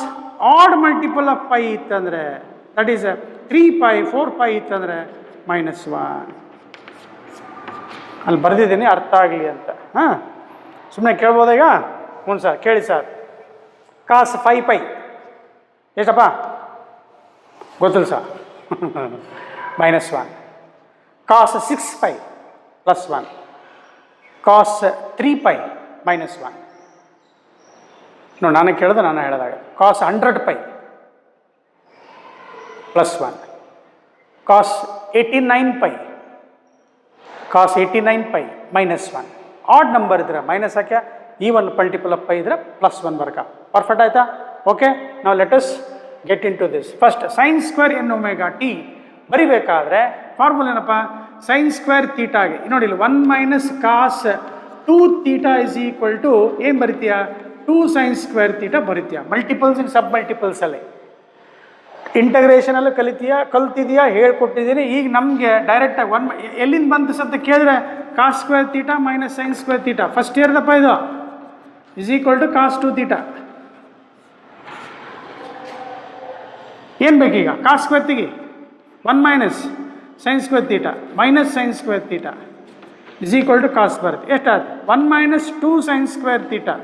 odd multiple of pi ಇತ್ತಂದರೆ ದಟ್ ಈಸ್ 3 ಪೈ 4 ಪೈ ಇತ್ತಂದರೆ -1. ಅಲ್ಲಿ ಬರೆದಿದ್ದೀನಿ, ಅರ್ಥ ಆಗಲಿ ಅಂತ. ಹಾಂ, ಸುಮ್ಮನೆ ಕೇಳ್ಬೋದ ಈಗ? ಹ್ಞೂ ಸರ್, ಕೇಳಿ ಸರ್. ಕಾಸ್ 5 ಪೈ ಎಷ್ಟಪ್ಪ? ಗೊತ್ತಿಲ್ಲ sir. -1. Cos 6 pi +1. Cos 3 pi -1. ನೋಡಿ, ನಾನು ಕೇಳಿದೆ, ನಾನು ಹೇಳಿದಾಗ. Cos 100 pi +1. Cos 89 pi, cos 89 pi -1. Odd number ಇದ್ರೆ ಮೈನಸ್ ಹಾಕ್ಯ, ಈವನ್ ಮಲ್ಟಿಪಲ್ ಆಫ್ ಪೈ ಇದ್ರೆ +1 ಬರ್ಕ. ಪರ್ಫೆಕ್ಟ್ ಆಯ್ತಾ? ಓಕೆ, ನಾವು let us get into this. First sine square N omega t ಬರಿಬೇಕಾದ್ರೆ ಫಾರ್ಮುಲಾ ಏನಪ್ಪ? ಸೈನ್ ಸ್ಕ್ವೇರ್ ತೀಟಾಗೆ ನೋಡಿ, 1 - cos 2 theta is equal to ಏನು ಬರಿತೀಯಾ? 2 ಸೈನ್ ಸ್ಕ್ವೇರ್ ತೀಟಾ ಬರಿತೀಯಾ. ಮಲ್ಟಿಪಲ್ಸ್ ಇನ್ ಸಬ್ ಮಲ್ಟಿಪಲ್ಸಲ್ಲಿ ಇಂಟಗ್ರೇಷನಲ್ಲಿ ಕಲ್ತಿದೆಯಾ, ಹೇಳ್ಕೊಟ್ಟಿದ್ದೀನಿ. ಈಗ ನಮಗೆ ಡೈರೆಕ್ಟಾಗಿ ಎಲ್ಲಿಂದ ಬಂತು ಸತ್ತ ಕೇಳಿದ್ರೆ, cos square theta - sine square theta first ಇಯರ್ದಪ್ಪ ಇದು is equal to cos 2 theta. ಏನು ಬೇಕೀಗ? ಕಾಸ್ ಸ್ಕ್ವೇರ್ ತೆಗಿ, 1 - sine square theta sine square theta is equal to cos ಬರುತ್ತೆ. ಎಷ್ಟಾಯ್ತು? 1 - 2 sine square theta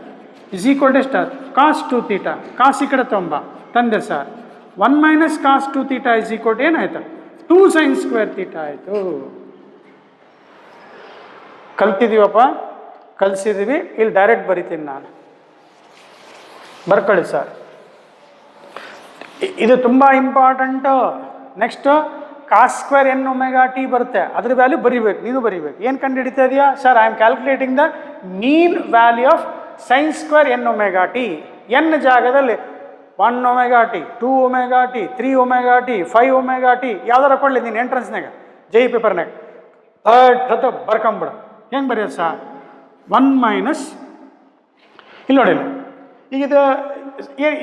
is equal to ಎಷ್ಟಾಯ್ತು? ಕಾಸ್ 2 ಥೀಟಾ. ಕಾಸ್ ಈ ಕಡೆ ತಂದೆ sir. 1 - cos 2 theta is equal to ಏನಾಯ್ತು? 2 ಸೈನ್ ಸ್ಕ್ವೇರ್ ತೀಟಾ ಆಯಿತು. ಕಲ್ತಿದ್ದೀವಪ್ಪ, ಕಲಿಸಿದ್ದೀವಿ. ಇಲ್ಲಿ ಡೈರೆಕ್ಟ್ ಬರಿತೀನಿ ನಾನು, ಬರ್ಕೊಳ್ಳಿ ಸರ್. ಇದು ತುಂಬ important. Next cos square N omega t ಬರುತ್ತೆ, ಅದ್ರ ವ್ಯಾಲ್ಯೂ ಬರಿಬೇಕು, ನೀನು ಬರಿಬೇಕು. ಏನು ಕಂಡು ಹಿಡಿತಾ ಇದೆಯಾ sir? I am calculating the mean value of sine square N omega T. N ಜಾಗದಲ್ಲಿ 1 omega T, 2 omega T, 3 omega T, 5 omega T ಯಾವ್ದಾರ ಕೊಡಲಿ ನೀನು ಎಂಟ್ರೆನ್ಸ್ನಾಗ ಜೈ ಪೇಪರ್ನಾಗ ಥರ್ಡ್ ಬರ್ಕೊಂಬಿಡು. ಹೆಂಗೆ ಬರೆಯೋದು ಸರ್? 1 ಮೈನಸ್ ಇಲ್ಲಿ ನೋಡಿಲ್ಲ, ಈಗ ಇದು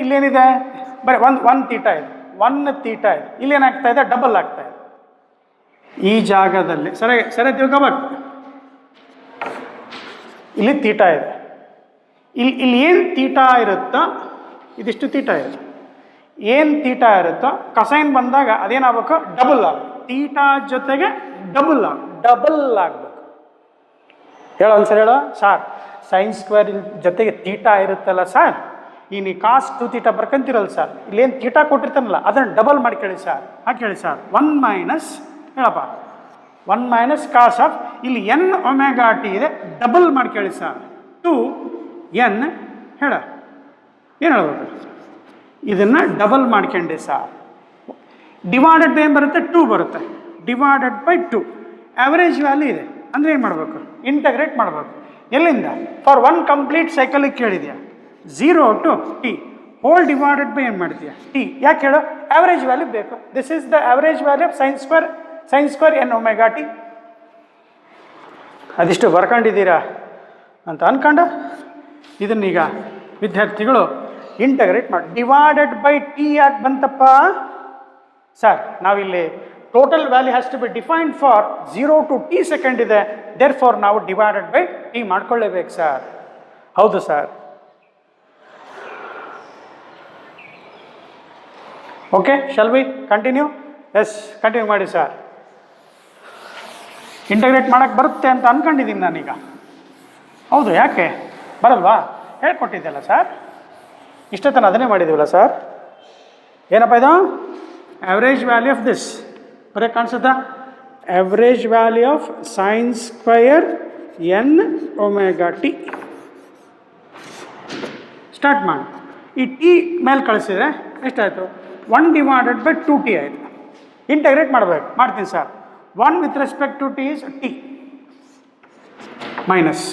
ಇಲ್ಲೇನಿದೆ ಬರೀ ಒನ್ ತೀಟ ಇದೆ, 1 ತೀಟ ಇದೆ. ಇಲ್ಲೇನಾಗ್ತಾ ಇದೆ? ಡಬಲ್ ಆಗ್ತಾ ಇದೆ. ಈ ಜಾಗದಲ್ಲಿ ಸರಿ ತಿಳ್ಕೊಬೇಕು. ಇಲ್ಲಿ ತೀಟ ಇದೆ, ಇಲ್ಲಿ ಏನು ತೀಟ ಇರುತ್ತೋ ಇದಿಷ್ಟು ತೀಟ ಇದೆ. ಏನು ತೀಟ ಇರುತ್ತೋ ಕಸೈನ್ ಬಂದಾಗ ಅದೇನಾಗಬೇಕು? ಡಬಲ್ ಆಗಬೇಕು. ತೀಟ ಜೊತೆಗೆ ಡಬಲ್ ಆಗಬೇಕು. ಹೇಳೋ ಒಂದ್ಸರಿ ಹೇಳೋ ಸಾರ್, ಸೈನ್ ಸ್ಕ್ವೇರ್ ಜೊತೆಗೆ ತೀಟ ಇರುತ್ತಲ್ಲ ಸರ್, ಈ ಕಾಸ್ 2 ತೀಟ ಬರ್ಕೊಂತಿರಲ್ಲ ಸರ್, ಇಲ್ಲೇನು ತೀಟ ಕೊಟ್ಟಿರ್ತಾನಲ್ಲ ಅದನ್ನು ಡಬಲ್ ಮಾಡಿ ಕೇಳಿ ಸರ್. ಹಾಗೆ ಕೇಳಿ ಸರ್. 1 ಮೈನಸ್ ಹೇಳಪ್ಪ, 1 ಮೈನಸ್ ಕಾಸ್ ಆಫ್ ಇಲ್ಲಿ ಎನ್ ಒಮೆಗಾ ಟಿ ಇದೆ, ಡಬಲ್ ಮಾಡಿ ಕೇಳಿ ಸರ್. 2 ಎನ್ ಹೇಳ, ಏನು ಹೇಳ್ಬೇಕು? ಇದನ್ನು ಡಬಲ್ ಮಾಡ್ಕೊಂಡೆ ಸರ್. ಡಿವೈಡೆಡ್ ಬೈ ಏನು ಬರುತ್ತೆ? 2 ಬರುತ್ತೆ. ಡಿವೈಡೆಡ್ ಬೈ 2 ಆ್ಯಾವ್ರೇಜ್ ವ್ಯಾಲ್ಯೂ ಇದೆ ಅಂದರೆ ಏನು ಮಾಡಬೇಕು? ಇಂಟಗ್ರೇಟ್ ಮಾಡಬೇಕು. ಎಲ್ಲಿಂದ? ಫಾರ್ 1 ಕಂಪ್ಲೀಟ್ ಸೈಕಲಿಗೆ ಕೇಳಿದ್ಯಾ, 0 to t whole divided by ಏನು ಮಾಡ್ತೀಯ? ಟಿ. ಯಾಕೆ ಹೇಳೋ? ಆ್ಯಾವ್ರೇಜ್ ವ್ಯಾಲ್ಯೂ ಬೇಕು. This is the average value of sine square N omega t. ಅದಿಷ್ಟು ಬರ್ಕೊಂಡಿದ್ದೀರಾ ಅಂತ ಅಂದ್ಕೊಂಡು ಇದನ್ನೀಗ ವಿದ್ಯಾರ್ಥಿಗಳು ಇಂಟಗ್ರೇಟ್ ಮಾಡಿ. ಡಿವೈಡೆಡ್ ಬೈ ಟಿ ಯಾಕೆ ಬಂತಪ್ಪ ಸರ್? ನಾವಿಲ್ಲಿ total value has to be defined for 0 to T second ಇದೆ, ದೇರ್ ಫಾರ್ ನಾವು ಡಿವೈಡೆಡ್ ಬೈ ಟಿ ಮಾಡ್ಕೊಳ್ಳೇಬೇಕು ಸರ್. ಹೌದು sir. Okay, shall we continue? Yes, continue ಮಾಡಿ ಸರ್. ಇಂಟಗ್ರೇಟ್ ಮಾಡೋಕ್ಕೆ ಬರುತ್ತೆ ಅಂತ ಅಂದ್ಕೊಂಡಿದ್ದೀನಿ ನಾನೀಗ. ಹೌದು, ಯಾಕೆ ಬರಲ್ವಾ? ಹೇಳ್ಕೊಟ್ಟಿದ್ದೆಲ್ಲ ಸರ್, ಇಷ್ಟೊತ್ತನ ಅದನ್ನೇ ಮಾಡಿದ್ದೀವಲ್ಲ ಸರ್. ಏನಪ್ಪ ಇದು? ಆ್ಯಾವ್ರೇಜ್ ವ್ಯಾಲ್ಯೂ ಆಫ್ ದಿಸ್ ಬರೀ ಕಾಣಿಸುತ್ತಾ? Average value of sine square n omega t. Start ಮಾಡಿ. ಈ ಟಿ ಮೇಲೆ ಕಳಿಸಿದ್ರೆ ಎಷ್ಟಾಯಿತು? 1 ಡಿವೈಡೆಡ್ ಬೈ 2 ಟಿ ಆಯಿತು. ಇಂಟಗ್ರೇಟ್ ಮಾಡಬೇಕು. ಮಾಡ್ತೀನಿ sir. 1 with respect to T is t minus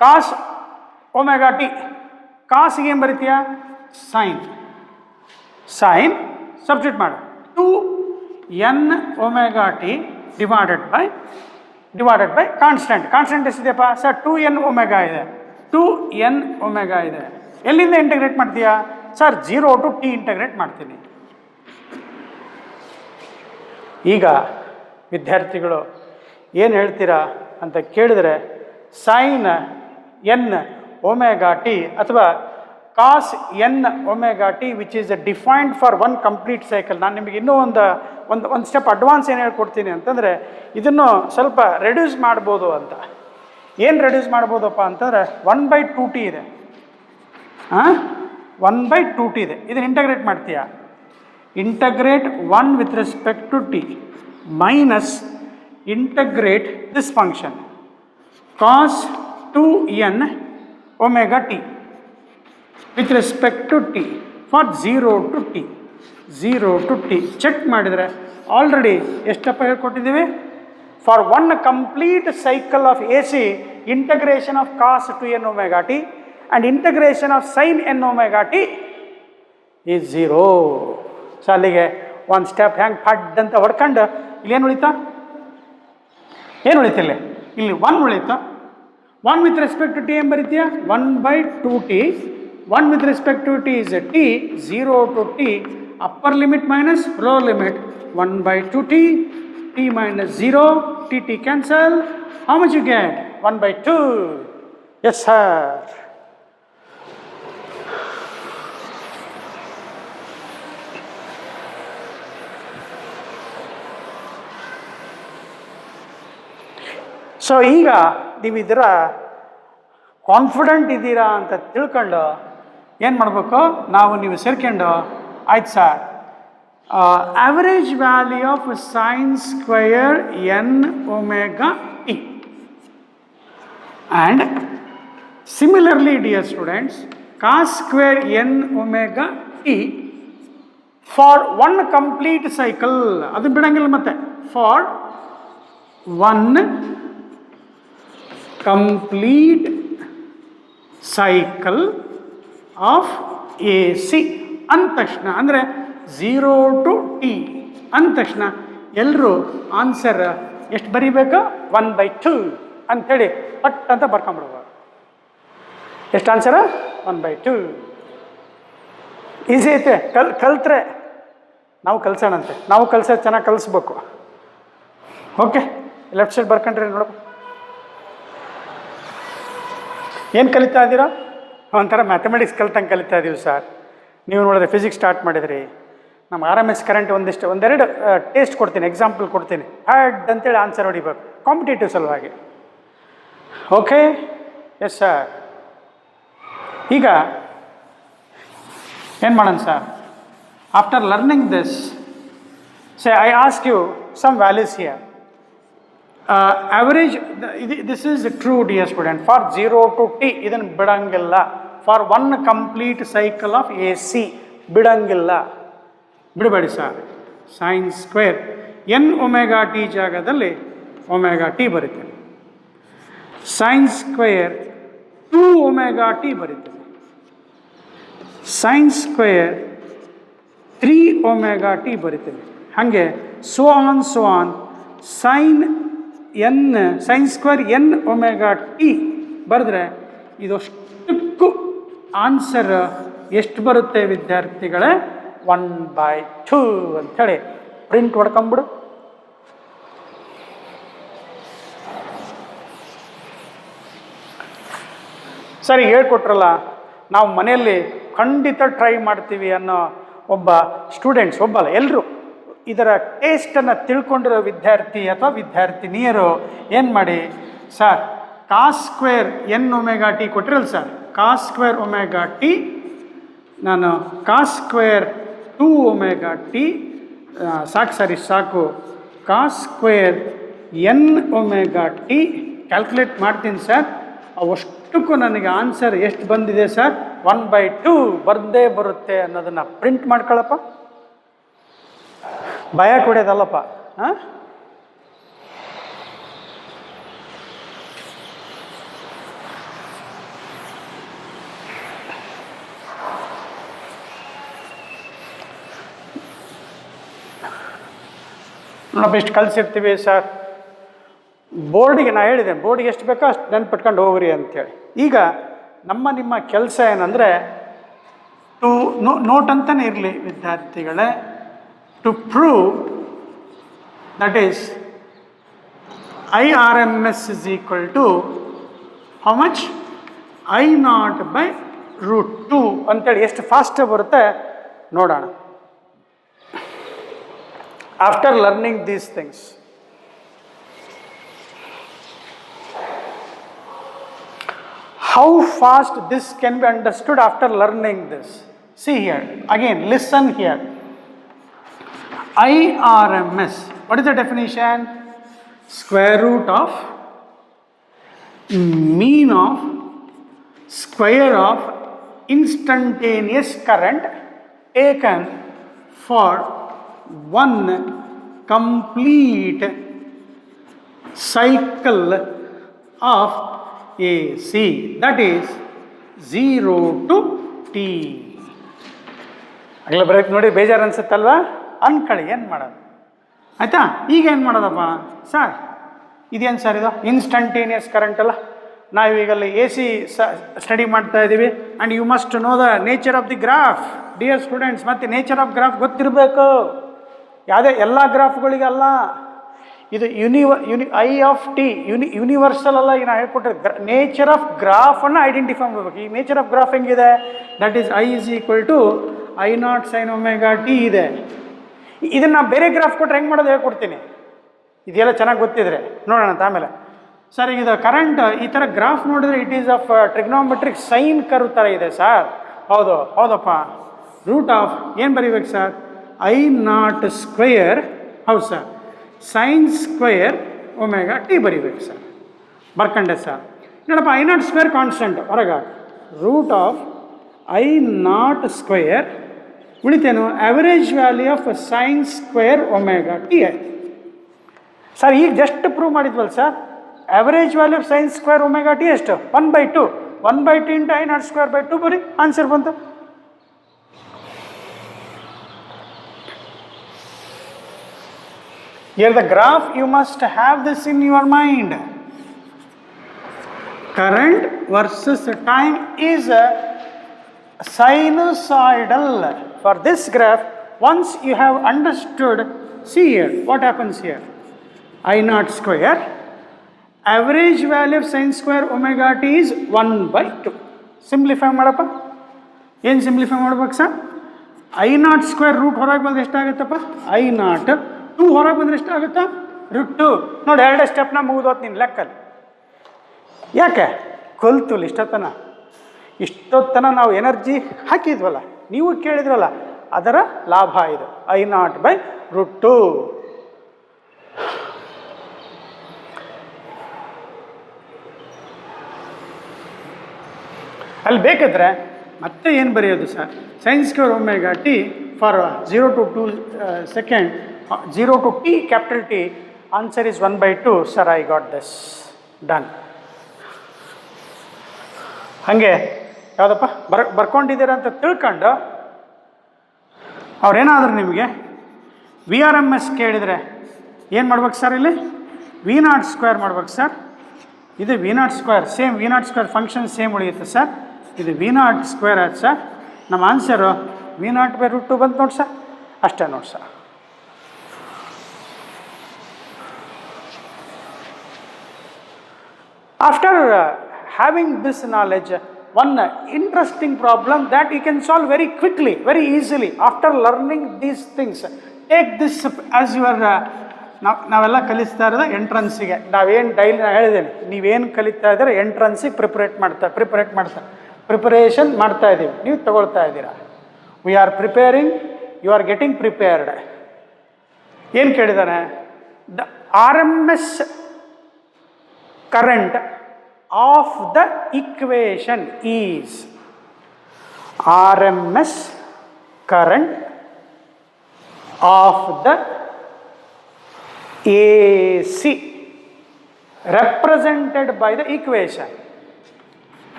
cos omega t. ಕಾಸಿಗೆ ಏನು ಬರೀತೀಯಾ? ಸೈನ್ ಸಬ್ಸ್ಟಿಟ್ಯೂಟ್ ಮಾಡು. 2 n omega t divided by constant ಎಷ್ಟಿದೆಯಪ್ಪ ಸರ್? 2 ಎನ್ ಒಮೆಗಾ ಇದೆ, 2 ಎನ್ ಒಮೆಗಾ ಇದೆ. ಎಲ್ಲಿಂದ ಇಂಟಗ್ರೇಟ್ ಮಾಡ್ತೀಯಾ ಸರ್? 0 ಟು ಟಿ ಇಂಟಗ್ರೇಟ್ ಮಾಡ್ತೀನಿ. ಈಗ ವಿದ್ಯಾರ್ಥಿಗಳು ಏನು ಹೇಳ್ತೀರಾ ಅಂತ ಕೇಳಿದರೆ, ಸೈನ್ ಎನ್ ಒಮೆಗಾ ಟಿ ಅಥವಾ cos N omega t which is defined for 1 complete cycle. ನಾನು ನಿಮಗೆ ಇನ್ನೂ ಒಂದು ಸ್ಟೆಪ್ ಅಡ್ವಾನ್ಸ್ ಏನು ಹೇಳ್ಕೊಡ್ತೀನಿ ಅಂತಂದರೆ, ಇದನ್ನು ಸ್ವಲ್ಪ ರೆಡ್ಯೂಸ್ ಮಾಡ್ಬೋದು ಅಂತ. ಏನು ರೆಡ್ಯೂಸ್ ಮಾಡ್ಬೋದಪ್ಪ ಅಂತಂದರೆ 1/2 ಟಿ ಇದೆ. 1/2 ಟಿ ಇದೆ. ಇದನ್ನು ಇಂಟಗ್ರೇಟ್ ಮಾಡ್ತೀಯಾ? Integrate 1 with respect to t minus integrate this function cos 2n omega t with respect to t for 0 to t. Check ಮಾಡಿದರೆ ಆಲ್ರೆಡಿ ಎಷ್ಟಪ್ಪ ಹೇಳ್ಕೊಟ್ಟಿದ್ದೀವಿ? For 1 complete cycle of A C, integration of cos 2n omega t and integration of sine n omega t is 0. So ಅಲ್ಲಿಗೆ ಒಂದು step ಹೆಂಗೆ ಫಡ್ ಅಂತ ಹೊಡ್ಕೊಂಡು ಇಲ್ಲೇನು ಉಳಿತಾ? ಏನು ಉಳಿತಿಲ್ಲ? ಇಲ್ಲಿ 1 ಉಳಿತಾ. 1 ವಿತ್ ರೆಸ್ಪೆಕ್ಟ್ ಟು ಟಿ ಏನು ಬರೀತೀಯ? 1/2 T. 1 with respect to T is T. 0 to T upper limit minus lower limit 1/2 T. T minus 0, T cancel. How much you get? 1/2. Yes sir. So ಈಗ ನೀವು ಇದರ ಕಾನ್ಫಿಡೆಂಟ್ ಇದ್ದೀರಾ ಅಂತ ತಿಳ್ಕೊಂಡು ಏನು ಮಾಡಬೇಕು? ನೀವು ಸೇರ್ಕೊಂಡು ಆಯ್ತು sir, average value of sine square n omega t and similarly dear students, cos square N omega T for one complete cycle, ಅದು ಬಿಡಂಗಿಲ್ಲ ಮತ್ತೆ. For one complete cycle of A C ಅಂದ ತಕ್ಷಣ, ಅಂದರೆ 0 to t ಅಂದ ತಕ್ಷಣ ಎಲ್ಲರೂ answer ಎಷ್ಟು ಬರೀಬೇಕು? 1/2 ಅಂಥೇಳಿ ಪಟ್ ಅಂತ ಬರ್ಕೊಂಬಿಡ್ಬೋದು. ಎಷ್ಟು ಆನ್ಸರ? 1/2. ಈಸಿ ಐತೆ. ಕಲ್ತ್ರೆ ನಾವು ಕಲ್ಸೋಣಂತೆ, ನಾವು ಕಲ್ಸೋದು ಚೆನ್ನಾಗಿ ಕಲಿಸ್ಬೇಕು. ಓಕೆ, ಲೆಫ್ಟ್ ಸೈಡ್ ಬರ್ಕೊಂಡ್ರಿ ನೋಡಪ್ಪ. ಏನು ಕಲಿತಾ ಇದ್ದೀರಾ? ಒಂಥರ ಮ್ಯಾಥಮೆಟಿಕ್ಸ್ ಕಲ್ತಂಗೆ ಕಲಿತಾ ಇದ್ದೀವಿ ಸರ್. ನೀವು ನೋಡಿದ್ರೆ ಫಿಸಿಕ್ಸ್ ಸ್ಟಾರ್ಟ್ ಮಾಡಿದ್ರಿ. ನಮ್ಮ RMS ಕರೆಂಟ್ ಒಂದೆರಡು ಟೇಸ್ಟ್ ಕೊಡ್ತೀನಿ, ಎಕ್ಸಾಂಪಲ್ ಕೊಡ್ತೀನಿ. ಹ್ಯಾಡ್ ಅಂತೇಳಿ ಆನ್ಸರ್ ಹೊಡಿಬೇಕು, ಕಾಂಪಿಟೇಟಿವ್ ಸಲುವಾಗಿ. Okay, yes sir. ಈಗ ಏನು ಮಾಡೋಣ sir? After learning this, say I ask you some values here. Average, this is true dear student. For 0 to t ಇದನ್ನು ಬಿಡಂಗಿಲ್ಲ. ಫಾರ್ one complete cycle of A C ಬಿಡಂಗಿಲ್ಲ, ಬಿಡಬೇಡಿ sir. Sine square N omega t ಜಾಗದಲ್ಲಿ omega t ಬರೀತೇನೆ. Sine square 2 omega t ಬರೀತೇನೆ. Sine square 3 omega t ಬರೀತೇನೆ. ಹಾಗೆ so on sine square N omega t ಬರೆದ್ರೆ ಇದಷ್ಟಕ್ಕೂ ಆನ್ಸರ್ ಎಷ್ಟು ಬರುತ್ತೆ ವಿದ್ಯಾರ್ಥಿಗಳೇ? 1/2 ಅಂಥೇಳಿ ಪ್ರಿಂಟ್ ಹೊಡ್ಕೊಂಬಿಡು. ಸರಿ, ಹೇಳ್ಕೊಟ್ರಲ್ಲ, ನಾವು ಮನೆಯಲ್ಲಿ ಖಂಡಿತ ಟ್ರೈ ಮಾಡ್ತೀವಿ ಅನ್ನೋ ಒಬ್ಬ ಸ್ಟೂಡೆಂಟ್ಸ್, ಒಬ್ಬಲ್ಲ ಎಲ್ಲರೂ ಇದರ ಟೇಸ್ಟನ್ನು ತಿಳ್ಕೊಂಡಿರೋ ವಿದ್ಯಾರ್ಥಿ ಅಥವಾ ವಿದ್ಯಾರ್ಥಿನಿಯರು ಏನು ಮಾಡಿ sir, cos square N omega t ಕೊಟ್ಟಿರಲ್ಲ sir, cos square omega t, ನಾನು ಕಾಸ್ ಸ್ಕ್ವೇರ್ 2 ಒಮೆಗಾ ಟಿ ಸಾಕು cos square N omega t calculate ಮಾಡ್ತೀನಿ ಸರ್. ಅವಷ್ಟಕ್ಕೂ ನನಗೆ ಆನ್ಸರ್ ಎಷ್ಟು ಬಂದಿದೆ ಸರ್? 1/2 ಬಂದೇ ಬರುತ್ತೆ ಅನ್ನೋದನ್ನು ಪ್ರಿಂಟ್ ಮಾಡ್ಕೊಳ್ಳಪ್ಪ. ಭಯ ಕೊಡೋದಲ್ಲಪ್ಪ. ಹಾಂ, ನೋಡಪ್ಪ, ಇಷ್ಟು ಕಲಿಸಿರ್ತೀವಿ ಸರ್. ಬೋರ್ಡಿಗೆ ನಾ ಹೇಳಿದೆ, ಬೋರ್ಡಿಗೆ ಎಷ್ಟು ಬೇಕೋ ಅಷ್ಟು ನೆನ್ಪಿಟ್ಕೊಂಡು ಹೋಗ್ರಿ ಅಂಥೇಳಿ. ಈಗ ನಿಮ್ಮ ಕೆಲಸ ಏನಂದರೆ ನೋಟ್ ಅಂತಲೇ ಇರಲಿ ವಿದ್ಯಾರ್ಥಿಗಳೇ. To prove that is IRMS is equal to how much? I0/√2 ಅಂತೇಳಿ ಎಷ್ಟು ಫಾಸ್ಟ್ ಬರುತ್ತೆ ನೋಡೋಣ. After learning these things, how fast this can be understood after learning this? See here, again listen here. IRMS, what is the definition? Square root of mean of square of instantaneous current taken for one complete cycle of AC, that is 0 to t. ಆಗಲೇ ಬರೋಕ್ಕೆ ನೋಡಿ ಬೇಜಾರು ಅನ್ಸುತ್ತಲ್ವಾ? ಅನ್ಕಳಿ, ಏನು ಮಾಡೋದು ಆಯಿತಾ? ಈಗ ಏನು ಮಾಡೋದಪ್ಪ ಸರ್? ಇದೇನು ಸರ್ ಇದು? ಇನ್ಸ್ಟಂಟೇನಿಯಸ್ ಕರೆಂಟ್ ಅಲ್ಲ. ನಾವೀಗಲ್ಲಿ AC ಸ್ಟಡಿ ಮಾಡ್ತಾ ಇದ್ದೀವಿ. And you must know the nature of the graph dear students. ಮತ್ತು ನೇಚರ್ ಆಫ್ ಗ್ರಾಫ್ ಗೊತ್ತಿರಬೇಕು. ಯಾವುದೇ ಎಲ್ಲ ಗ್ರಾಫ್ಗಳಿಗಲ್ಲ, ಇದು ಐ ಆಫ್ ಟಿ ಯೂನಿವರ್ಸಲ್ ಅಲ್ಲ. ಈಗ ನಾವು ಹೇಳ್ಕೊಟ್ರೆ ನೇಚರ್ ಆಫ್ ಗ್ರಾಫನ್ನು ಐಡೆಂಟಿಫೈ ಮಾಡಬೇಕು. ಈ ನೇಚರ್ ಆಫ್ ಗ್ರಾಫ್ ಹೆಂಗಿದೆ? That is I is equal to I0 sin omega T ಇದೆ. ಇದನ್ನು ನಾವು ಬೇರೆ ಗ್ರಾಫ್ ಕೊಟ್ಟರೆ ಹೆಂಗೆ ಮಾಡೋದು ಹೇಳ್ಕೊಡ್ತೀನಿ. ಇದೆಲ್ಲ ಚೆನ್ನಾಗಿ ಗೊತ್ತಿದ್ರೆ ನೋಡೋಣ ಅಂತ ಆಮೇಲೆ. ಸರ್, ಇದು ಕರೆಂಟ್ ಈ ಥರ ಗ್ರಾಫ್ ನೋಡಿದ್ರೆ it is of trigonometric sine curve ಥರ ಇದೆ ಸರ್. ಹೌದಪ್ಪ. ರೂಟ್ ಆಫ್ ಏನು ಬರೀಬೇಕು ಸರ್? I0 ಸ್ಕ್ವೇರ್, ಹೌದು sir, sine square omega t ಬರೀಬೇಕು ಸರ್. ಬರ್ಕಂಡೆ ಸರ್. ನೋಡಪ್ಪ, I0 ಸ್ಕ್ವೇರ್ ಕಾನ್ಸ್ಟೆಂಟ್ ಹೊರಗೆ, ರೂಟ್ ಆಫ್ I0 ಸ್ಕ್ವೇರ್ ಉಳಿತೇನು average value of sine square omega t ಆಯ್ತು. ಸರ್ ಈಗ ಜಸ್ಟ್ ಪ್ರೂವ್ ಮಾಡಿದ್ವಲ್ಲ sir, average value of sine square omega t ಎಷ್ಟು 1/2 1/2 into I naught square by 2 ಬರೀ answer ಬಂತು. Here the graph, you must have this in your mind. Current versus time is sinusoidal. For this graph, once you have understood, see here, what happens here? I naught square, average value of sin square omega t is 1/2. Simplify ಮಾಡಪ್ಪ. ಏನು simplify ಮಾಡ್ಬೇಕು sir? I naught square root ಹೊರಗೆ ಬಂದ್ರೆ ಎಷ್ಟಾಗುತ್ತಪ್ಪ? I naught 2 ಹೊರಗೆ ಬಂದ್ರೆ ಎಷ್ಟಾಗುತ್ತಾ? √2. ನೋಡಿ ಎರಡೇ ಸ್ಟೆಪ್ನ ಮುಗಿದೋತು ನಿನ್ನ ಲೆಕ್ಕಲ್ಲಿ. ಯಾಕೆ ಕಲ್ತುಲ್ ಇಷ್ಟೊತ್ತನ ನಾವು ಎನರ್ಜಿ ಹಾಕಿದ್ವಲ್ಲ, ನೀವು ಕೇಳಿದ್ರಲ್ಲ, ಅದರ ಲಾಭ ಇದು I naught by √2. ಅಲ್ಲಿ ಬೇಕಾದ್ರೆ ಮತ್ತೆ ಏನು ಬರೆಯೋದು sir? Sine square omega T for 0 to 2 second 0 to t capital T, answer is 1/2. Sir, I got this done. ಹಾಗೆ ಯಾವುದಪ್ಪ ಬರ್ಕೊಂಡಿದ್ದೀರ ಅಂತ ತಿಳ್ಕೊಂಡು ಅವ್ರೇನಾದರೂ ನಿಮಗೆ VRMS ಕೇಳಿದರೆ ಏನು ಮಾಡ್ಬೇಕು ಸರ್? ಇಲ್ಲಿ V0 ಸ್ಕ್ವೇರ್ ಮಾಡ್ಬೇಕು ಸರ್. ಇದು V0 square same, V0 square function same ಉಳಿಯುತ್ತೆ ಸರ್. ಇದು V0 ಸ್ಕ್ವೇರ್ ಆಯ್ತು ಸರ್. ನಮ್ಮ ಆನ್ಸರು V0 by √2 ಬಂತು ನೋಡಿ ಸರ್. ಅಷ್ಟೇ ನೋಡಿ sir. After having this knowledge, one interesting problem that you can solve very quickly, very easily after learning these things. Take this as your ನಾವೆಲ್ಲ ಕಲಿಸ್ತಾ ಇರೋದು ಎಂಟ್ರೆನ್ಸಿಗೆ. ನಾವೇನು ಡೈಲಿ ನಾನು ಹೇಳಿದ್ದೇನೆ, ನೀವೇನು ಕಲಿತಾ ಇದ್ದೀರ ಎಂಟ್ರೆನ್ಸಿಗೆ ಪ್ರಿಪರೇಷನ್ ಮಾಡ್ತಾ ಇದ್ದೀವಿ, ನೀವು ತಗೊಳ್ತಾ ಇದ್ದೀರಾ. We are preparing, you are getting prepared. ಏನು ಕೇಳಿದ್ದಾನೆ? The RMS current of the equation is RMS current of the AC represented by the equation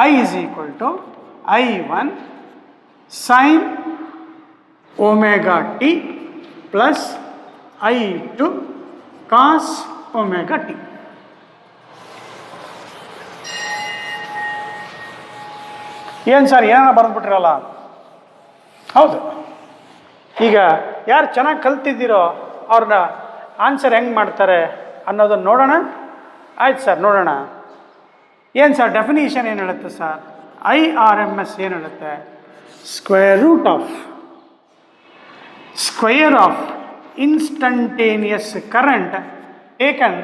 I is equal to I1 sin omega t plus I2 cos omega t. ಏನು sir ಏನಾರ ಬರೆದ್ಬಿಟ್ರಲ್ಲ? ಹೌದು. ಈಗ ಯಾರು ಚೆನ್ನಾಗಿ ಕಲ್ತಿದ್ದೀರೋ ಅವ್ರನ್ನ answer ಹೆಂಗೆ ಮಾಡ್ತಾರೆ ಅನ್ನೋದನ್ನು ನೋಡೋಣ. ಆಯ್ತು ಸರ್, ನೋಡೋಣ. ಏನು ಸರ್ ಡೆಫಿನಿಷನ್ ಏನು ಹೇಳುತ್ತೆ ಸರ್? IRMS ಏನು ಹೇಳುತ್ತೆ? Square of instantaneous current taken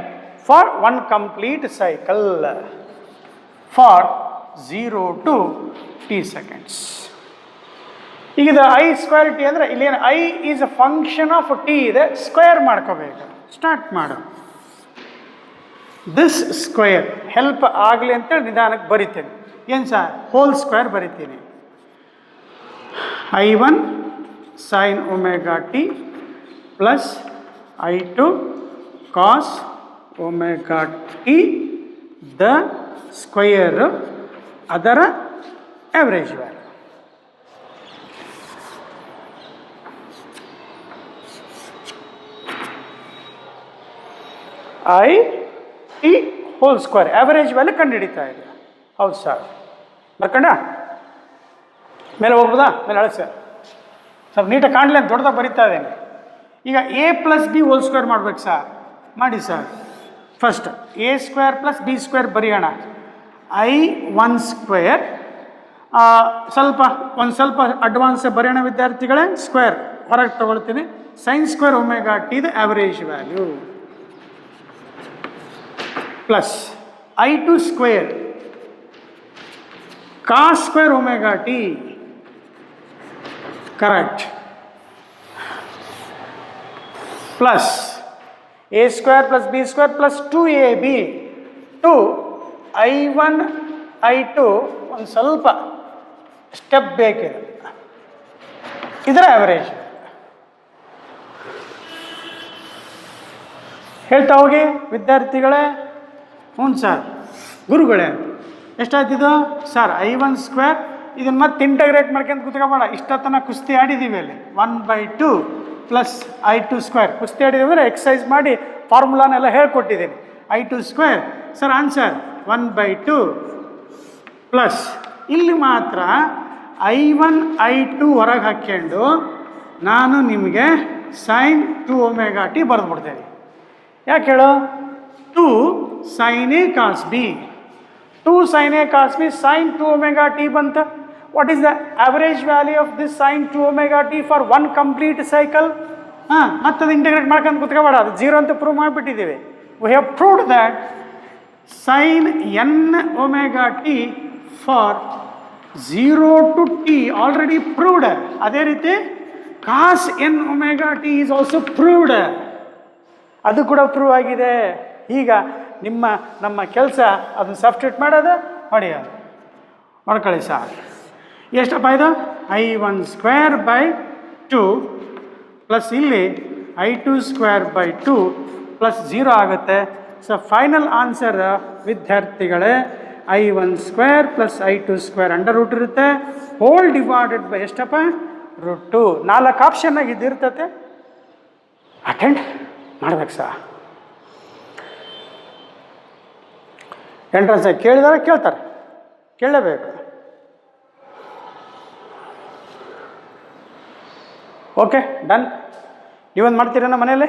for 1 complete cycle for 0 to t seconds. ಈಗ ಇದು I ಸ್ಕ್ವೇರ್ ಟಿ ಅಂದರೆ ಇಲ್ಲೇನು I is a function of T ಇದೆ, ಸ್ಕ್ವೇರ್ ಮಾಡ್ಕೋಬೇಕು. ಸ್ಟಾರ್ಟ್ ಮಾಡು. ದಿಸ್ ಸ್ಕ್ವೇರ್ ಹೆಲ್ಪ್ ಆಗಲಿ ಅಂತೇಳಿ ನಿಧಾನಕ್ಕೆ ಬರಿತೇನೆ. ಏನು ಸರ್? ಹೋಲ್ ಸ್ಕ್ವೇರ್ ಬರಿತೀನಿ. I1 sin omega t plus I2 cos omega t the square ಅದರ average value. I t whole square average value ಕಂಡುಹಿಡಿತಾ ಇದೆ. ಹೌದು ಸರ್, ಬರ್ಕೊಂಡ ಮೇಲೆ ಹೋಗ್ಬೋದಾ? ಮೇಲೆ ಅಳಿಸ ಸ್ವಲ್ಪ ನೀಟಾಗಿ ಕಾಣಲಿ ಅಂತ ದೊಡ್ಡದಾಗ ಬರಿತಾ ಇದ್ದೇನೆ. ಈಗ A plus B whole square ಮಾಡ್ಬೇಕು ಸರ್. ಮಾಡಿ sir. First A square plus B square ಬರೆಯೋಣ. I1 ಸ್ಕ್ವೇರ್ ಸ್ವಲ್ಪ ಅಡ್ವಾನ್ಸ್ ಬರೆಯೋಣ ವಿದ್ಯಾರ್ಥಿಗಳೇ. ಸ್ಕ್ವೇರ್ ಹೊರಗೆ ತಗೊಳ್ತೀನಿ. Sine square omega t the average value plus I2 square cos square omega t correct plus A square plus B square plus 2AB 2 I1 I2 ಒಂದು ಸ್ವಲ್ಪ step ಬೇಕಿದೆ. ಇದರ ಆವರೇಜ್. ಹೇಳ್ತಾ ಹೋಗಿ ವಿದ್ಯಾರ್ಥಿಗಳೇ. ಹ್ಞೂ ಸರ್. ಗುರುಗಳೇ ಎಷ್ಟಾಯ್ತಿದು ಸರ್? I1² ಇದನ್ನು ಮತ್ತೆ ಇಂಟಗ್ರೇಟ್ ಮಾಡ್ಕೊಂಡು ಕೂತ್ಕೋಬೇಡ. ಇಷ್ಟೊತ್ತನ ಕುಸ್ತಿ ಆಡಿದ್ದೀವಿ ಅಲ್ಲಿ. 1/2 ಪ್ಲಸ್ I2² ಕುಸ್ತಿ ಆಡಿದ್ದೀವಿ ಅಂದರೆ ಎಕ್ಸಸೈಸ್ ಮಾಡಿ ಫಾರ್ಮುಲಾನೆಲ್ಲ ಹೇಳ್ಕೊಟ್ಟಿದ್ದೀನಿ. I2² ಸರ್ ಆನ್ಸರ್ 1/2 ಪ್ಲಸ್ ಇಲ್ಲಿ ಮಾತ್ರ I1 I2 ಹೊರಗೆ ಹಾಕ್ಕೊಂಡು ನಾನು ನಿಮಗೆ sin 2ωt ಬರೆದ್ಬಿಡ್ತೇನೆ. ಯಾಕೆ ಹೇಳು? 2 sin A cos B 2 sin A cos B sin 2ωt ಬಂತು. What is the average value of this sin 2ωt for one complete cycle? ಮತ್ತೆ ಅದು ಇಂಟಿಗ್ರೇಟ್ ಮಾಡ್ಕೊಂಡು ಕುತ್ಕೋಬೇಡ, ಅದು 0 ಅಂತ ಪ್ರೂವ್ ಮಾಡಿಬಿಟ್ಟಿದ್ದೀವಿ. We have proved that sin nωt for 0 to t already proved. ಅದೇ ರೀತಿ cos nωt is also proved. ಅದು ಕೂಡ ಪ್ರೂವ್ ಆಗಿದೆ. ಈಗ ನಮ್ಮ ಕೆಲಸ ಅದನ್ನು ಸಬ್ಸ್ಟಿಟ್ಯೂಟ್ ಮಾಡೋದು, ಹೊಡೆಯೋದು. ಮಾಡ್ಕೊಳ್ಳಿ ಸರ್. ಎಷ್ಟಪ್ಪ ಇದು? I1²/2 ಪ್ಲಸ್ ಇಲ್ಲಿ I2²/2 ಪ್ಲಸ್ 0 ಆಗುತ್ತೆ. ಸೊ ಫೈನಲ್ ಆನ್ಸರ್ ವಿದ್ಯಾರ್ಥಿಗಳೇ I1² plus I2² under root ಇರುತ್ತೆ. ಹೋಲ್ ಡಿವೈಡೆಡ್ ಬೈ ಎಷ್ಟಪ್ಪ? √2. 4 ಆಪ್ಷನ್ನಾಗಿ ಇದಿರ್ತತೆ. ಅಟೆಂಡ್ ಮಾಡ್ಬೇಕು ಸರ್. ಎಂಟ್ರೆನ್ಸ್ ಕೇಳಿದಾರೆ, ಕೇಳ್ತಾರೆ, ಕೇಳಲೇಬೇಕು. Okay done. ನೀವೊಂದು ಮಾಡ್ತೀರೇನೋ ಮನೇಲಿ?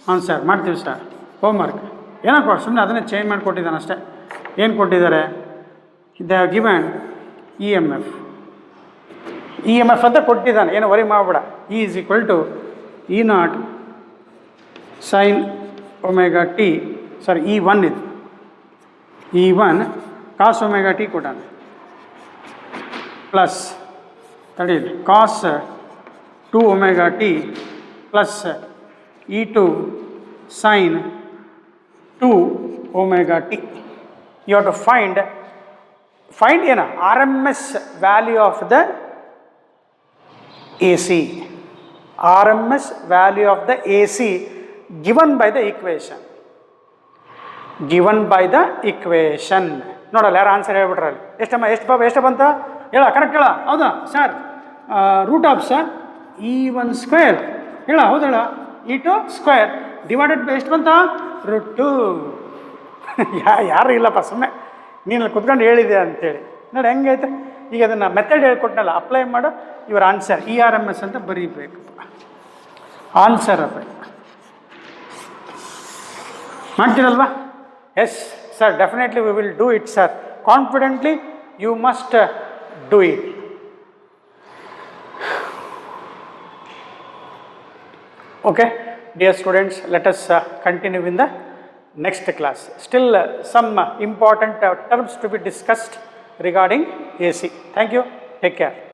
ಹಾಂ ಸರ್ ಮಾಡ್ತೀವಿ ಸರ್. ಹೋಮ್ವರ್ಕ್ ಏನೋ ಕೊಡು, ಸುಮ್ಮನೆ ಅದನ್ನೇ ಚೇಂಜ್ ಮಾಡಿಕೊಟ್ಟಿದ್ದಾನೆ ಅಷ್ಟೇ. ಏನು ಕೊಟ್ಟಿದ್ದಾರೆ? They have given E M F ಅಂತ ಕೊಟ್ಟಿದ್ದಾನೆ. ಏನು ವರಿ ಮಾಡಬೇಡ. E = E0 sin ωt, ಸಾರಿ E1 ಇದು E1 cos ωt ಕೊಟ್ಟಾನೆ ಪ್ಲಸ್ ತಡೀಲಿ cos 2ωt plus E2 sin 2ωt. You have to find ಏನು? RMS value of the AC. RMS value of the AC given by the equation. ನೋಡಲ್ಲ ಯಾರು answer ಹೇಳ್ಬಿಟ್ರಲ್ಲಿ. ಎಷ್ಟು ಬಂತ ಹೇಳ? Correct ಹೇಳ? ಹೌದಾ ಸರ್? √of ಸರ್ E1² ಹೇಳ? ಹೌದು ಹೇಳ? E2² ಡಿವೈಡೆಡ್ ಬೈ ಎಷ್ಟು ಬಂತ? √2. ಯಾರು ಇಲ್ಲಪ್ಪ, ಸುಮ್ಮನೆ ನೀನು ಕುತ್ಕೊಂಡು ಹೇಳಿದೆ ಅಂತೇಳಿ. ನೋಡಿ ಹೆಂಗೈತೆ. ಈಗ ಅದನ್ನು ಮೆಥಡ್ ಹೇಳ್ಕೊಟ್ನಲ್ಲ, ಅಪ್ಲೈ ಮಾಡು. ಇವರ ಆನ್ಸರ್ ERMS ಅಂತ ಬರೀಬೇಕು. ಆನ್ಸರ್ ಅಪ್ಲೈ ಮಾಡ್ತೀರಲ್ವಾ? Yes sir, definitely we will do it sir. Confidently you must do it. Okay, dear students, let us continue in the next class. Still some important terms to be discussed regarding AC. Thank you. Take care.